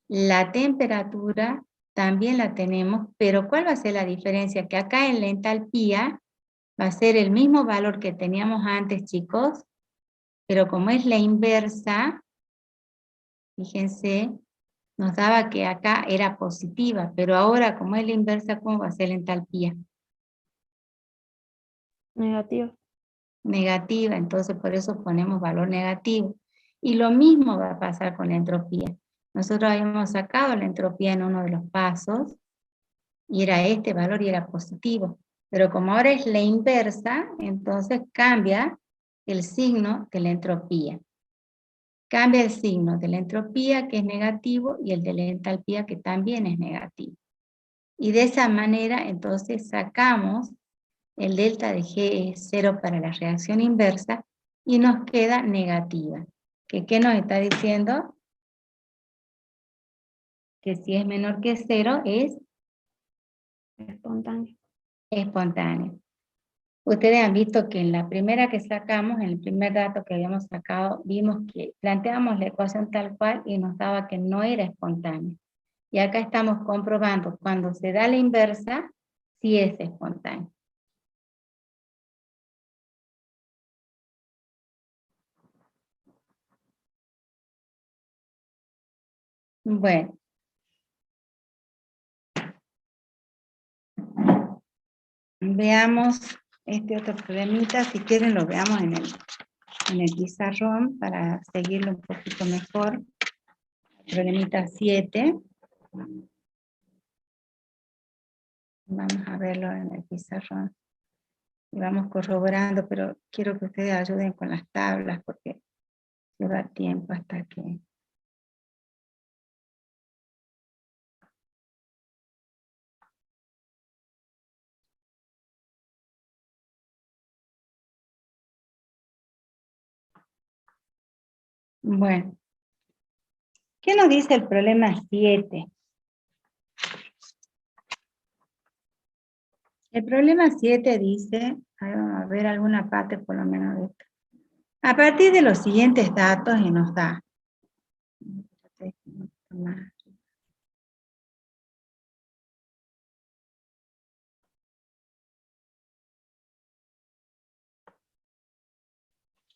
La temperatura también la tenemos, pero ¿cuál va a ser la diferencia? Que acá en la entalpía va a ser el mismo valor que teníamos antes, chicos, pero como es la inversa, fíjense, nos daba que acá era positiva, pero ahora como es la inversa, ¿cómo va a ser la entalpía? Negativo. Negativa, entonces por eso ponemos valor negativo. Y lo mismo va a pasar con la entropía. Nosotros habíamos sacado la entropía en uno de los pasos, y era este valor y era positivo. Pero como ahora es la inversa, entonces cambia el signo de la entropía. Cambia el signo de la entropía, que es negativo, y el de la entalpía, que también es negativo. Y de esa manera, entonces, sacamos el delta de G es 0 para la reacción inversa, y nos queda negativa. ¿Qué nos está diciendo? Que si es menor que 0, es Espontáneo. espontáneo. Ustedes han visto que en la primera que sacamos, en el primer dato que habíamos sacado, vimos que planteamos la ecuación tal cual y nos daba que no era espontáneo. Y acá estamos comprobando cuando se da la inversa, sí es espontáneo. Bueno. Veamos este otro problemita, si quieren lo veamos en el pizarrón para seguirlo un poquito mejor. Problemita 7. Vamos a verlo en el pizarrón. Y vamos corroborando, pero quiero que ustedes ayuden con las tablas porque lleva tiempo hasta que... Bueno. ¿Qué nos dice el problema 7? El problema 7 dice, a ver alguna parte por lo menos de esto. A partir de los siguientes datos y nos da.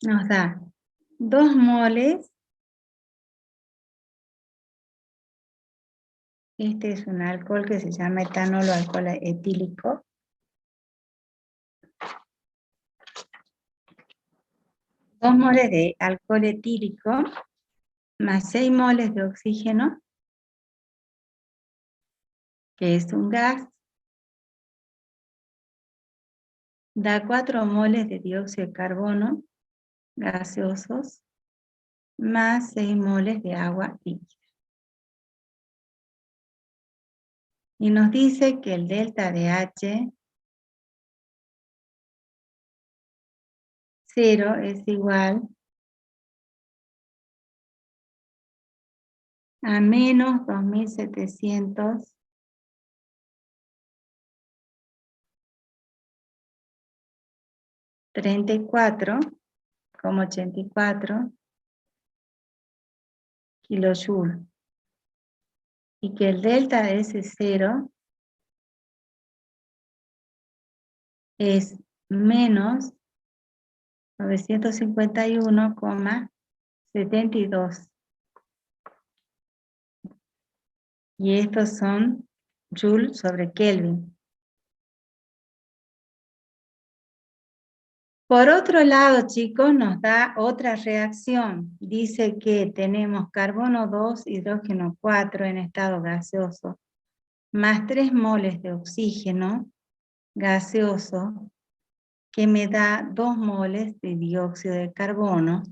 Nos da 2 moles. Este es un alcohol que se llama etanol o alcohol etílico. Dos moles de alcohol etílico más 6 moles de oxígeno, que es un gas, da 4 moles de dióxido de carbono gaseosos más 6 moles de agua líquida. Y nos dice que el delta de H 0 es igual a menos 2734,84 kilojoules. Y que el delta de ese 0 es menos 951,72. Y estos son Joule sobre Kelvin. Por otro lado, chicos, nos da otra reacción. Dice que tenemos carbono 2, hidrógeno 4 en estado gaseoso, más 3 moles de oxígeno gaseoso, que me da 2 moles de dióxido de carbono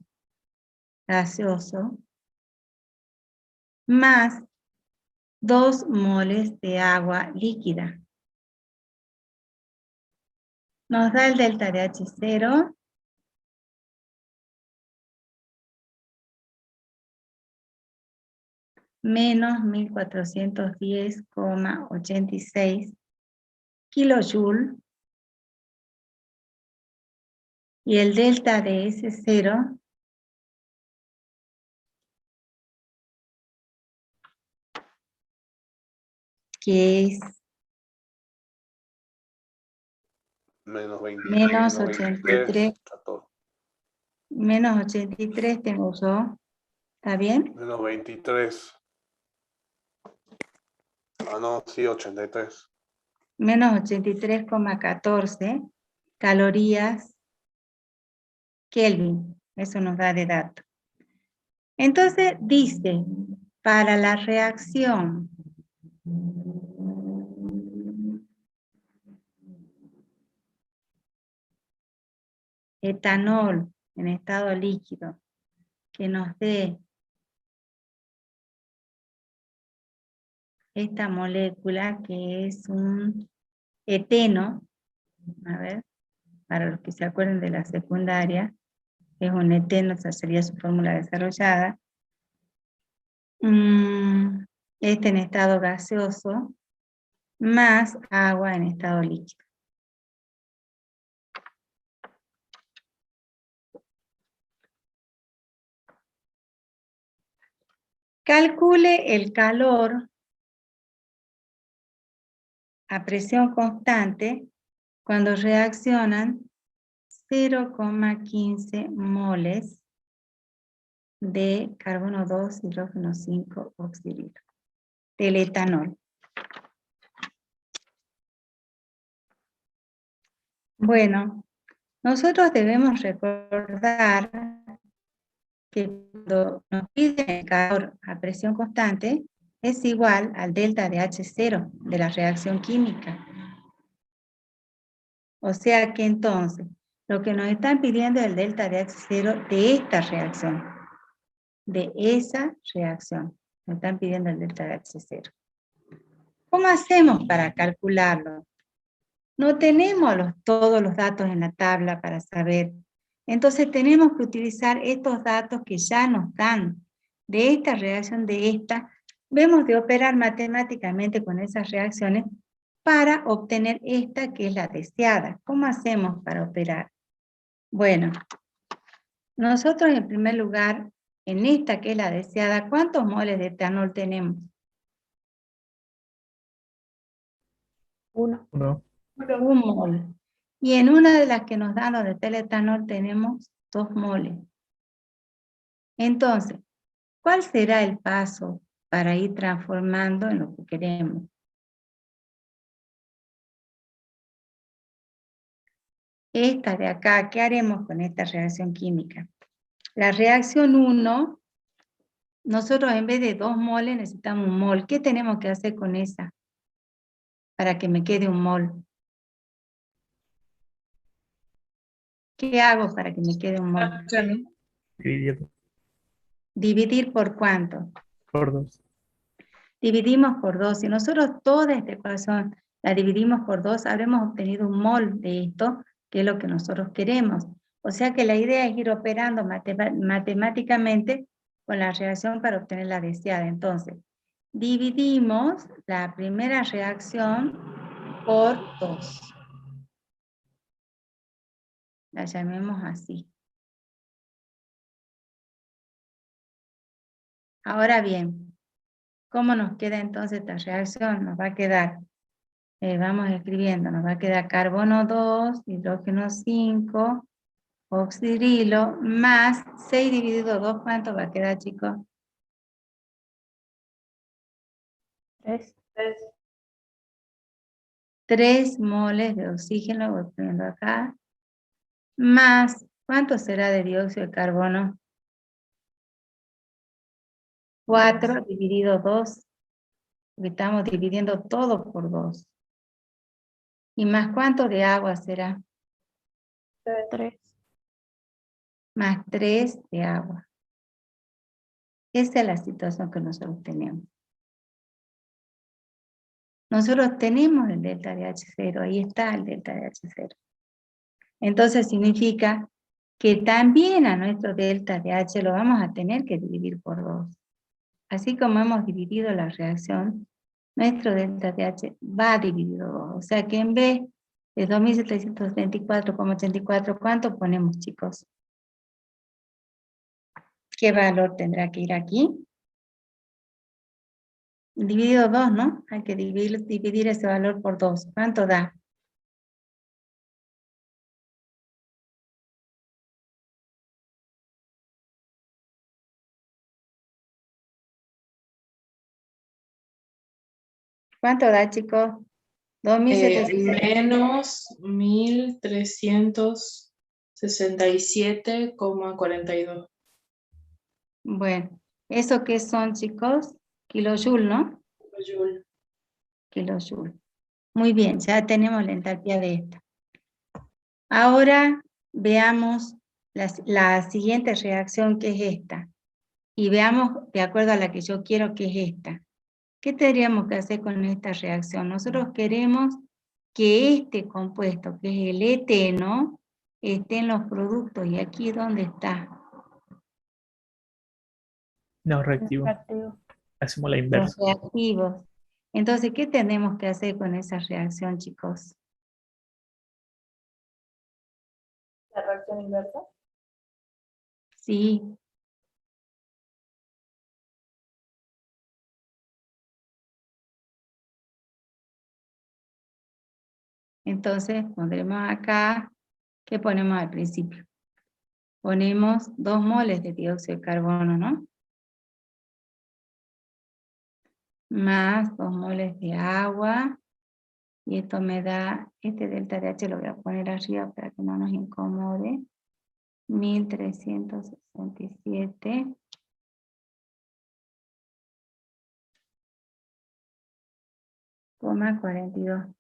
gaseoso, más 2 moles de agua líquida. Nos da el delta de H0. Menos 1410,86 kilojoule. Y el delta de S0 que es Menos 20. menos 83. 83. Menos 83 tengo yo. ¿Está bien? Menos 23. Ah, no, sí, 83. Menos 83,14 calorías Kelvin. Eso nos da de dato. Entonces dice, para la reacción etanol en estado líquido que nos dé esta molécula que es un eteno, a ver, para los que se acuerden de la secundaria, es un eteno, esa sería su fórmula desarrollada. Este en estado gaseoso, más agua en estado líquido. Calcule el calor a presión constante cuando reaccionan 0,15 moles de carbono 2, hidrógeno 5, oxidilo, del etanol. Bueno, nosotros debemos recordar que cuando nos piden el calor a presión constante, es igual al delta de H0 de la reacción química. O sea que entonces, lo que nos están pidiendo es el delta de H0 de esta reacción. De esa reacción. Nos están pidiendo el delta de H0. ¿Cómo hacemos para calcularlo? No tenemos todos los datos en la tabla para saber. Entonces tenemos que utilizar estos datos que ya nos dan. De esta reacción, de esta, vemos de operar matemáticamente con esas reacciones para obtener esta que es la deseada. ¿Cómo hacemos para operar? Bueno, nosotros en primer lugar, en esta que es la deseada, ¿cuántos moles de etanol tenemos? 1. No. 1 mol. Y en una de las que nos dan donde está el etanol tenemos 2 moles. Entonces, ¿cuál será el paso para ir transformando en lo que queremos? Esta de acá, ¿qué haremos con esta reacción química? La reacción 1, nosotros en vez de 2 moles necesitamos 1 mol. ¿Qué tenemos que hacer con esa? Para que me quede 1 mol. ¿Qué hago para que me quede 1 mol? Dividirlo Dividir por ¿cuánto? por 2. Dividimos por 2. Si nosotros toda esta ecuación la dividimos por 2, habremos obtenido 1 mol de esto, que es lo que nosotros queremos. O sea que la idea es ir operando matemáticamente con la reacción para obtener la deseada. Entonces, dividimos la primera reacción por 2. La llamemos así. Ahora bien, ¿cómo nos queda entonces esta reacción? Nos va a quedar, vamos escribiendo, nos va a quedar carbono 2, hidrógeno 5, oxidrilo, más 6 dividido 2, ¿cuánto va a quedar, chicos? 3. 3 moles de oxígeno, voy poniendo acá, más, ¿cuánto será de dióxido de carbono? 4 dividido 2, porque estamos dividiendo todo por 2. ¿Y más cuánto de agua será? 3. Más 3 de agua. Esa es la situación que nosotros tenemos. Nosotros tenemos el delta de H0, ahí está el delta de H0. Entonces significa que también a nuestro delta de H lo vamos a tener que dividir por 2. Así como hemos dividido la reacción, nuestro delta de H va dividido 2. O sea que en vez de 2734,84, ¿cuánto ponemos, chicos? ¿Qué valor tendrá que ir aquí? Dividido 2, ¿no? Hay que dividir ese valor por 2. ¿Cuánto da? ¿Cuánto da, chicos? 2700. Menos 1367,42. Bueno, ¿eso qué son, chicos? Kilojoule, ¿no? Joule. Kilojoule. Muy bien, ya tenemos la entalpía de esta. Ahora veamos la siguiente reacción, que es esta. Y veamos de acuerdo a la que yo quiero, que es esta. ¿Qué tendríamos que hacer con esta reacción? Nosotros queremos que este compuesto, que es el eteno, esté en los productos. ¿Y aquí dónde está? No, reactivo. Reactivo. Hacemos la Los inversa. reactivos. Entonces, ¿qué tenemos que hacer con esa reacción, chicos? La reacción inversa. Sí. Entonces, pondremos acá, ¿qué ponemos al principio? Ponemos 2 moles de dióxido de carbono, ¿no? Más 2 moles de agua. Y esto me da, este delta de H lo voy a poner arriba para que no nos incomode. 1367,42.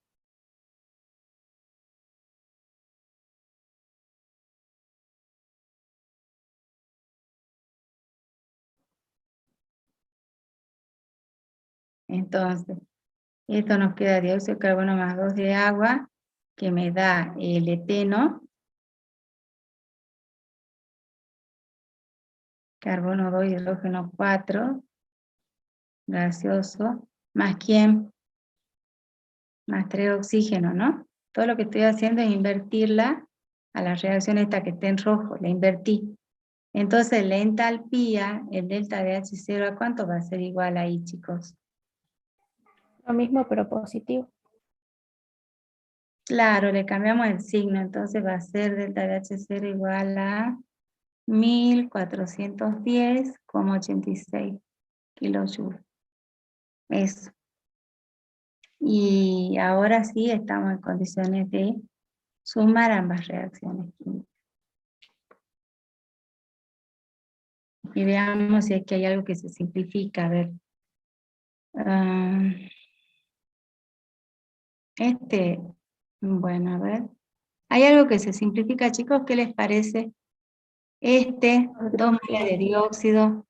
Entonces, esto nos queda dióxido de carbono más 2 de agua, que me da el eteno, carbono 2, hidrógeno 4, gaseoso, más quién, más 3 oxígeno, ¿no? Todo lo que estoy haciendo es invertirla a la reacción esta que está en rojo, la invertí. Entonces la entalpía, el delta de H0, ¿a cuánto va a ser igual ahí, chicos? Lo mismo, pero positivo. Claro, le cambiamos el signo, entonces va a ser delta de H0 igual a 1410,86 kilojoules. Eso. Y ahora sí estamos en condiciones de sumar ambas reacciones químicas. Y veamos si es que hay algo que se simplifica. A ver. Bueno, a ver. ¿Hay algo que se simplifica, chicos? ¿Qué les parece? 2 moles de dióxido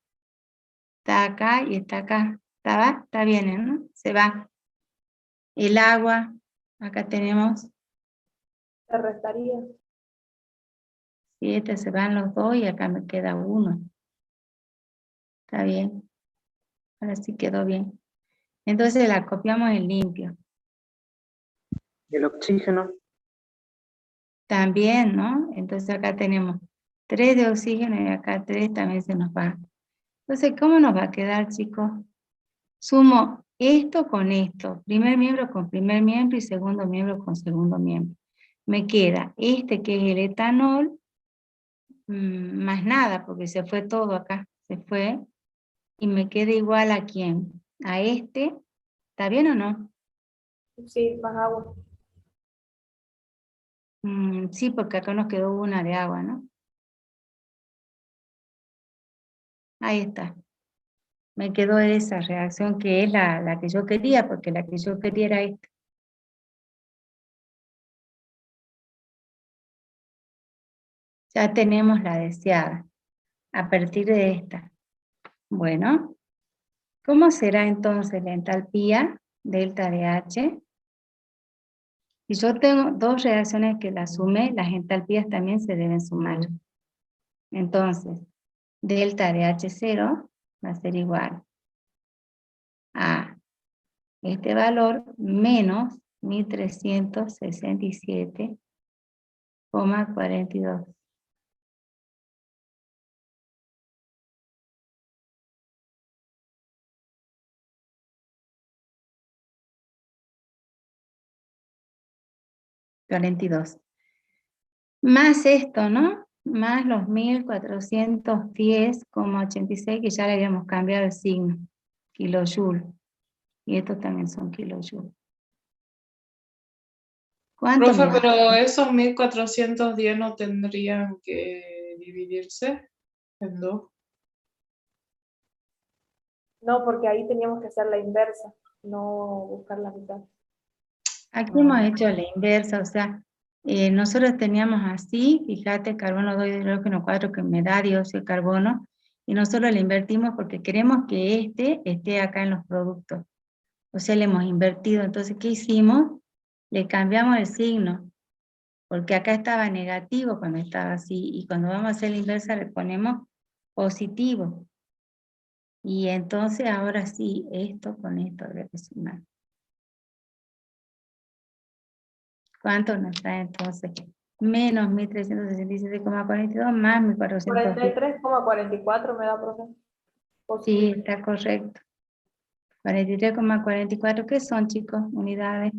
está acá y está acá. Está bien, ¿no? Se va. El agua, acá tenemos Se restaría. 7, se van los 2 y acá me queda 1. Está bien. Ahora sí quedó bien. Entonces la copiamos en limpio. El oxígeno. También, ¿no? Entonces acá tenemos 3 de oxígeno y acá 3 también se nos va. Entonces, ¿cómo nos va a quedar, chicos? Sumo esto con esto. Primer miembro con primer miembro y segundo miembro con segundo miembro. Me queda este que es el etanol, más nada, porque se fue todo acá. Se fue. Y me queda igual a quién. A este. ¿Está bien o no? Sí, más agua. Sí, porque acá nos quedó una de agua, ¿no? Ahí está. Me quedó esa reacción que es la que yo quería, porque la que yo quería era esta. Ya tenemos la deseada, a partir de esta. Bueno, ¿cómo será entonces la entalpía delta de H? Si yo tengo dos reacciones que las sumé, las entalpías también se deben sumar. Entonces, delta de H0 va a ser igual a este valor menos 1367,42. Más esto, ¿no? Más los 1410,86 que ya le habíamos cambiado el signo, kilojoule. Y estos también son kilojoules. ¿Cuánto Profe, me da? pero esos 1410 no tendrían que dividirse en 2. No, porque ahí teníamos que hacer la inversa, no buscar la mitad. Aquí hemos hecho la inversa, o sea, nosotros teníamos así, fíjate, carbono 2, hidrógeno 4 que me da dióxido de carbono, y nosotros le invertimos porque queremos que este esté acá en los productos. O sea, le hemos invertido. Entonces, ¿qué hicimos? Le cambiamos el signo, porque acá estaba negativo cuando estaba así, y cuando vamos a hacer la inversa le ponemos positivo. Y entonces ahora sí, esto con esto debe sumar. ¿Cuánto nos da entonces? Menos 1367,42 más 1410. 43,44 me da, profe. Sí, está correcto. 43,44, ¿qué son, chicos? Unidades.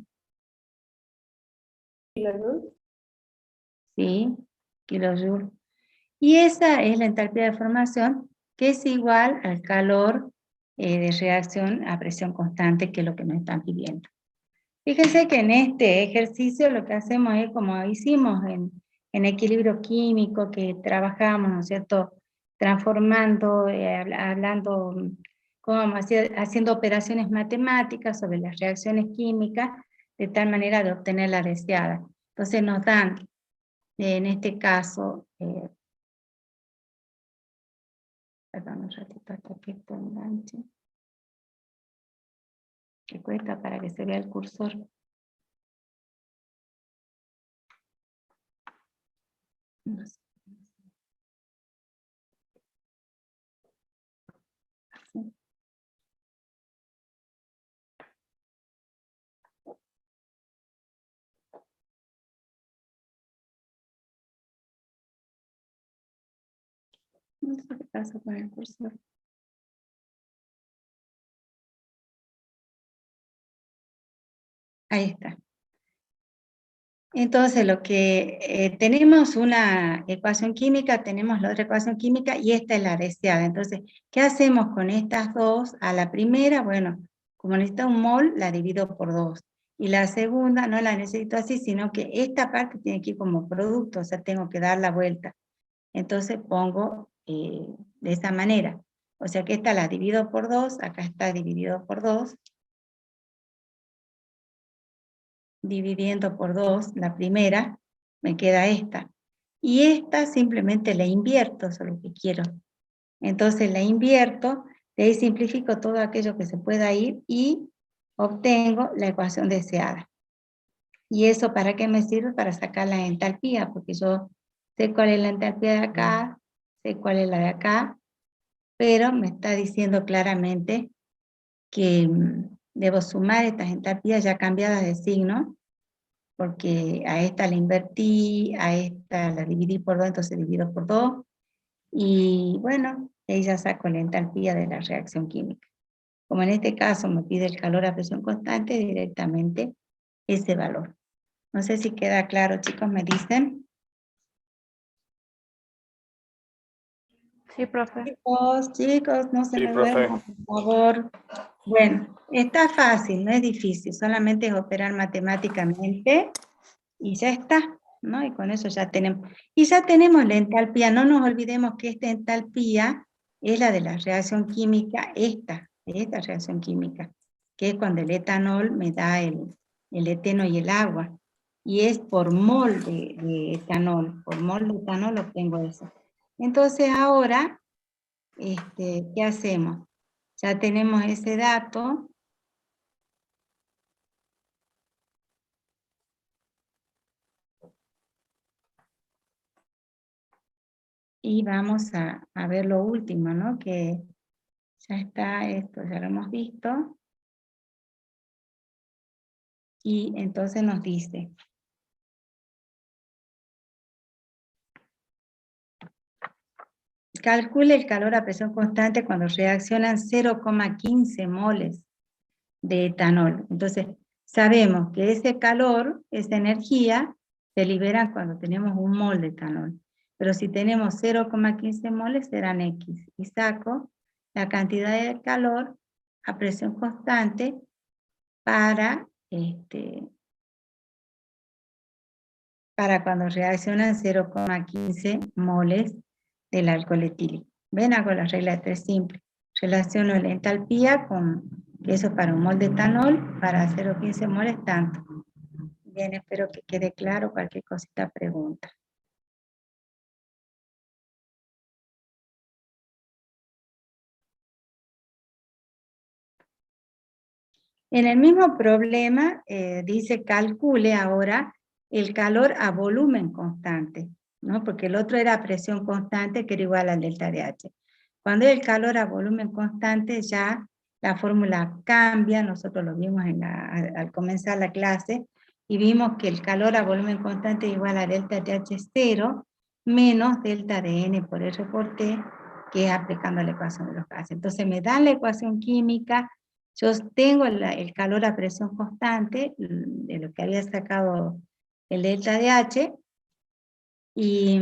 Kilojoules. Sí, kilojoules. Y esa es la entalpía de formación, que es igual al calor de reacción a presión constante, que es lo que nos están pidiendo. Fíjense que en este ejercicio lo que hacemos es como hicimos en equilibrio químico, que trabajamos, ¿no es cierto?, transformando, hablando, como haciendo operaciones matemáticas sobre las reacciones químicas, de tal manera de obtener la deseada. Entonces nos dan, en este caso, perdón un ratito hasta que esto enganche, que cuesta para que se vea el cursor. No sé. Así. No sé qué pasa con el cursor. Ahí está. Entonces, lo que tenemos una ecuación química, tenemos la otra ecuación química y esta es la deseada. Entonces, ¿qué hacemos con estas dos? A la primera, bueno, como necesita un mol, la divido por 2. Y la segunda no la necesito así, sino que esta parte tiene que ir como producto, o sea, tengo que dar la vuelta. Entonces pongo de esa manera. O sea que esta la divido por 2, acá está dividido por 2. Dividiendo por 2, la primera, me queda esta. Y esta simplemente la invierto, eso es lo que quiero. Entonces la invierto, de ahí simplifico todo aquello que se pueda ir y obtengo la ecuación deseada. ¿Y eso para qué me sirve? Para sacar la entalpía, porque yo sé cuál es la entalpía de acá, sé cuál es la de acá, pero me está diciendo claramente que debo sumar estas entalpías ya cambiadas de signo, porque a esta la invertí, a esta la dividí por 2, entonces divido por 2, y bueno, ahí ya saco la entalpía de la reacción química. Como en este caso me pide el calor a presión constante, directamente ese valor. No sé si queda claro, chicos, me dicen. Sí, profe. Chicos, no se Sí, me profe. duerman, por favor. Bueno, está fácil, no es difícil, solamente es operar matemáticamente y ya está, ¿no? Y con eso ya tenemos. Y ya tenemos la entalpía, no nos olvidemos que esta entalpía es la de la reacción química, esta reacción química, que es cuando el etanol me da el eteno y el agua. Y es por mol de etanol, por mol de etanol obtengo eso. Entonces ahora, ¿qué hacemos? Ya tenemos ese dato. Y vamos a ver lo último, ¿no? Que ya está esto, ya lo hemos visto. Y entonces nos dice, calcule el calor a presión constante cuando reaccionan 0,15 moles de etanol. Entonces, sabemos que ese calor, esa energía, se libera cuando tenemos 1 mol de etanol. Pero si tenemos 0,15 moles, serán X. Y saco la cantidad de calor a presión constante para cuando reaccionan 0,15 moles del alcohol etílico. Ven, hago la regla de 3 simple. Relaciono la entalpía con que eso para 1 mol de etanol, para 0,15 moles tanto. Bien, espero que quede claro. Cualquier cosita pregunta. En el mismo problema dice calcule ahora el calor a volumen constante, ¿no? Porque el otro era presión constante que era igual al delta de H. Cuando el calor a volumen constante ya la fórmula cambia, nosotros lo vimos al comenzar la clase, y vimos que el calor a volumen constante es igual a delta de H0 menos delta de N por R por T, que es aplicando la ecuación de los gases. Entonces me dan la ecuación química. Yo tengo el calor a presión constante, de lo que había sacado el delta de H, y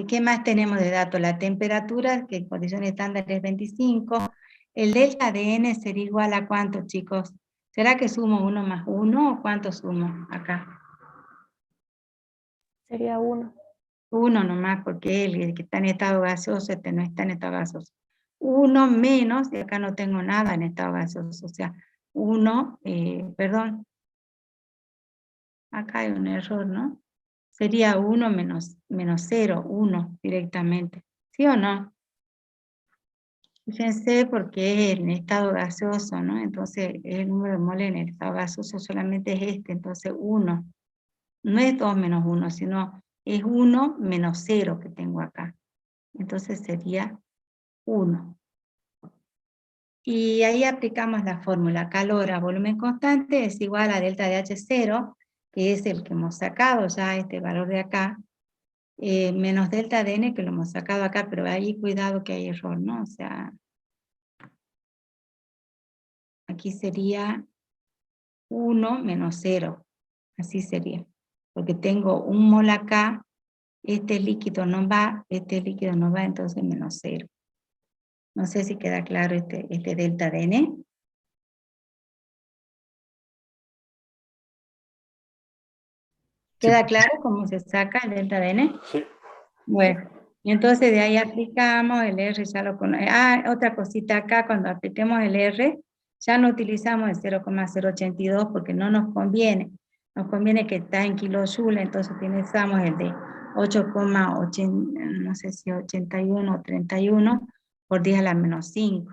¿qué más tenemos de datos? La temperatura, que en condiciones estándares es 25, el delta de N sería igual a ¿cuánto, chicos? ¿Será que sumo 1 más 1 o cuánto sumo acá? Sería 1. 1 nomás, porque el que está en estado gaseoso, este no está en estado gaseoso. 1 menos, y acá no tengo nada en estado gaseoso, o sea, 1, perdón, acá hay un error, ¿no? Sería 1 menos 0, 1 directamente, ¿sí o no? Fíjense porque es en estado gaseoso, ¿no? Entonces el número de moles en el estado gaseoso solamente es este, entonces 1. No es 2 menos 1, sino es 1 menos 0 que tengo acá. Entonces sería 1. Y ahí aplicamos la fórmula. Calor a volumen constante es igual a delta de H0, que es el que hemos sacado ya, este valor de acá, menos delta de N, que lo hemos sacado acá, pero ahí cuidado que hay error, ¿no? O sea, aquí sería 1 menos 0, así sería. Porque tengo 1 mol acá, este líquido no va, entonces menos 0. No sé si queda claro este delta de N. ¿Queda claro cómo se saca el delta de N? Sí. Bueno, y entonces de ahí aplicamos el R, ya lo conocemos. Otra cosita acá, cuando apliquemos el R, ya no utilizamos el 0,082 porque no nos conviene. Nos conviene que está en kilojoules, entonces utilizamos el de 8,80, no sé si 81 o 31 por 10 a la menos 5,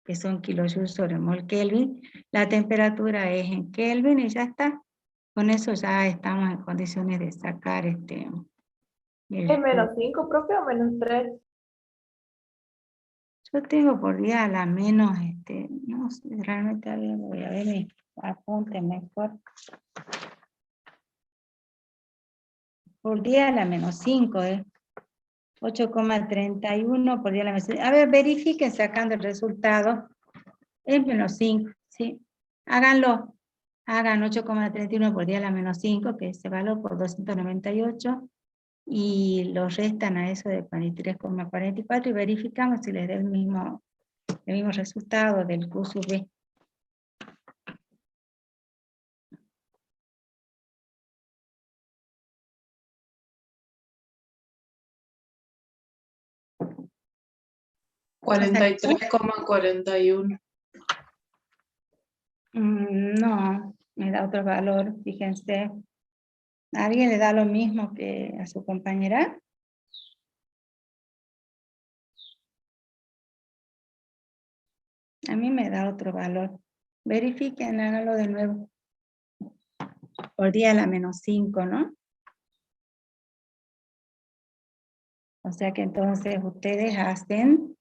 que son kilojoules sobre mol Kelvin. La temperatura es en Kelvin y ya está. Con eso ya estamos en condiciones de sacar ¿Es menos 5, profe, o menos 3? Yo tengo por día a la menos, no sé, realmente voy a ver mi apunte mejor. Por día a la menos 5, 8,31 por día a la menos 5. A ver, verifiquen sacando el resultado. Es menos 5, ¿sí? Háganlo. Hagan 8,31 por día a la menos 5, que es ese valor por 298. Y lo restan a eso de 43,44 y verificamos si les da el mismo resultado del Q sub B. $43,41. No, me da otro valor, fíjense. ¿A alguien le da lo mismo que a su compañera? A mí me da otro valor. Verifiquen, háganlo de nuevo. Por día a la menos 5, ¿no? O sea que entonces ustedes hacen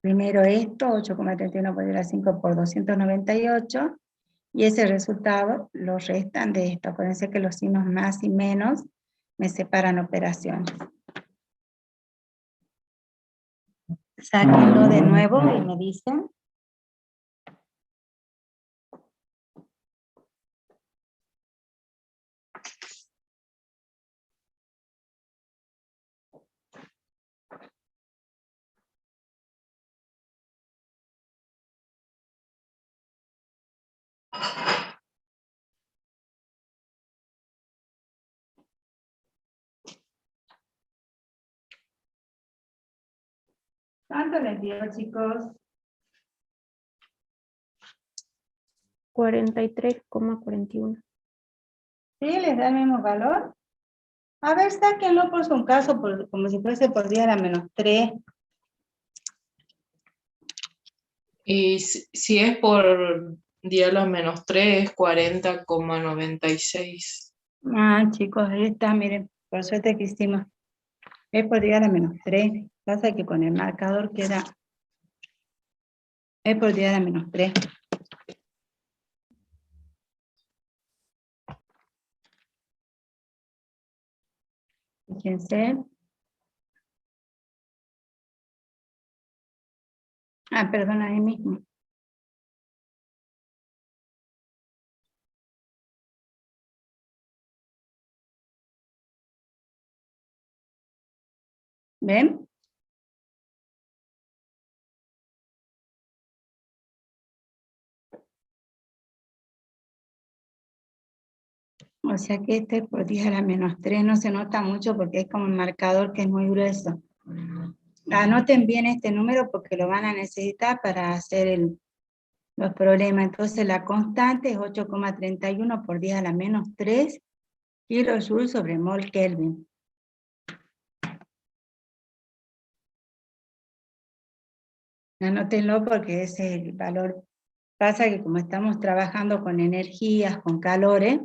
primero esto, 8,31 por 10 a la 5 por 298, y ese resultado lo restan de esto. Acuérdense que los signos más y menos me separan operaciones. Sáquenlo de nuevo y me dicen. ¿Cuánto les dio, chicos? 43,41. ¿Sí? ¿Les da el mismo valor? A ver, sáquenlo por un caso, como si fuese por 10 a la menos 3. Y si es por 10 a la menos 3, 40,96. Ah, chicos, ahí está, miren, por suerte que hicimos. Es por 10 a la menos 3. Pasa que con el marcador queda. Es por 10 a la menos 3. Fíjense. Ah, perdón, ahí mismo. ¿Ven? O sea que este por 10 a la menos 3 no se nota mucho porque es como un marcador que es muy grueso. Anoten bien este número porque lo van a necesitar para hacer los problemas. Entonces la constante es 8,31 por 10 a la menos 3 kilojoules sobre mol Kelvin. Anótenlo porque ese es el valor. Pasa que como estamos trabajando con energías, con calores,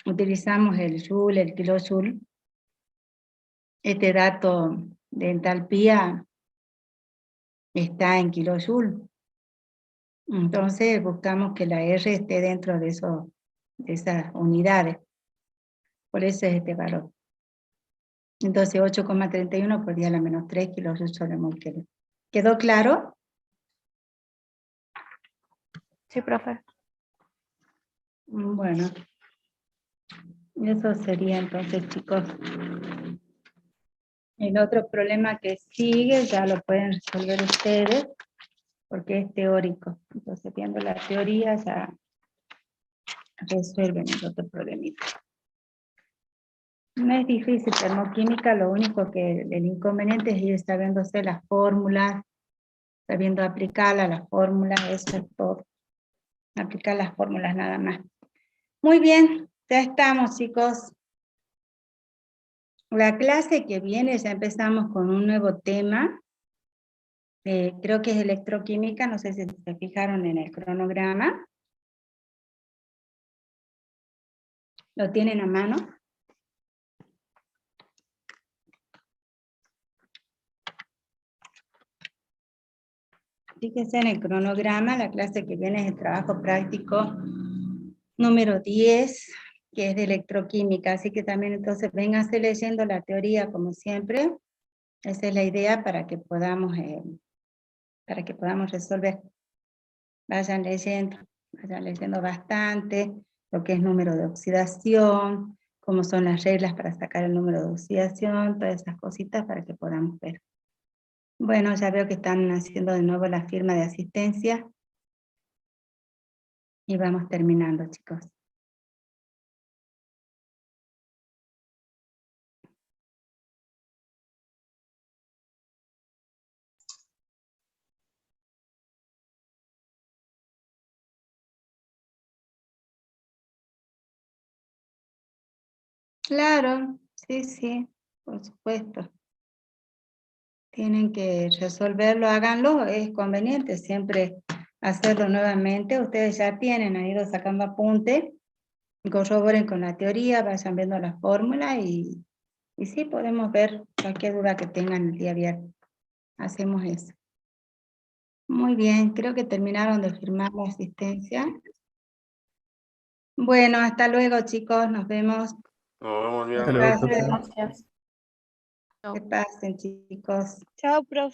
utilizamos el joule, el kilojoule. Este dato de entalpía está en kilojoule. Entonces buscamos que la R esté dentro de esas unidades. Por eso es este valor. Entonces 8,31 por 10 a la menos 3 kilojoules sobre mol Kelvin. ¿Quedó claro? Sí, profe. Bueno. Eso sería entonces, chicos. El otro problema que sigue ya lo pueden resolver ustedes, porque es teórico. Entonces, viendo la teoría ya resuelven el otro problemita. No es difícil termoquímica, lo único que el inconveniente es ir sabiéndose las fórmulas, sabiendo aplicarlas, las fórmulas, eso es todo. Aplicar las fórmulas nada más. Muy bien, ya estamos, chicos. La clase que viene ya empezamos con un nuevo tema. Creo que es electroquímica, no sé si se fijaron en el cronograma. ¿Lo tienen a mano? Fíjense en el cronograma, la clase que viene es el trabajo práctico número 10, que es de electroquímica, así que también entonces vénganse leyendo la teoría como siempre. Esa es la idea para que podamos resolver. Vayan leyendo bastante lo que es número de oxidación, cómo son las reglas para sacar el número de oxidación, todas esas cositas para que podamos ver. Bueno, ya veo que están haciendo de nuevo la firma de asistencia. Y vamos terminando, chicos. Claro, sí, por supuesto. Tienen que resolverlo, háganlo, es conveniente siempre hacerlo nuevamente. Ustedes ya tienen, han ido sacando apunte, corroboren con la teoría, vayan viendo la fórmula y Y sí, podemos ver cualquier duda que tengan el día viernes. Hacemos eso. Muy bien, creo que terminaron de firmar la asistencia. Bueno, hasta luego, chicos. Nos vemos. Nos vemos bien. Hasta luego, Gracias. profe. Gracias. Que pasen, chicos. Chao, profe.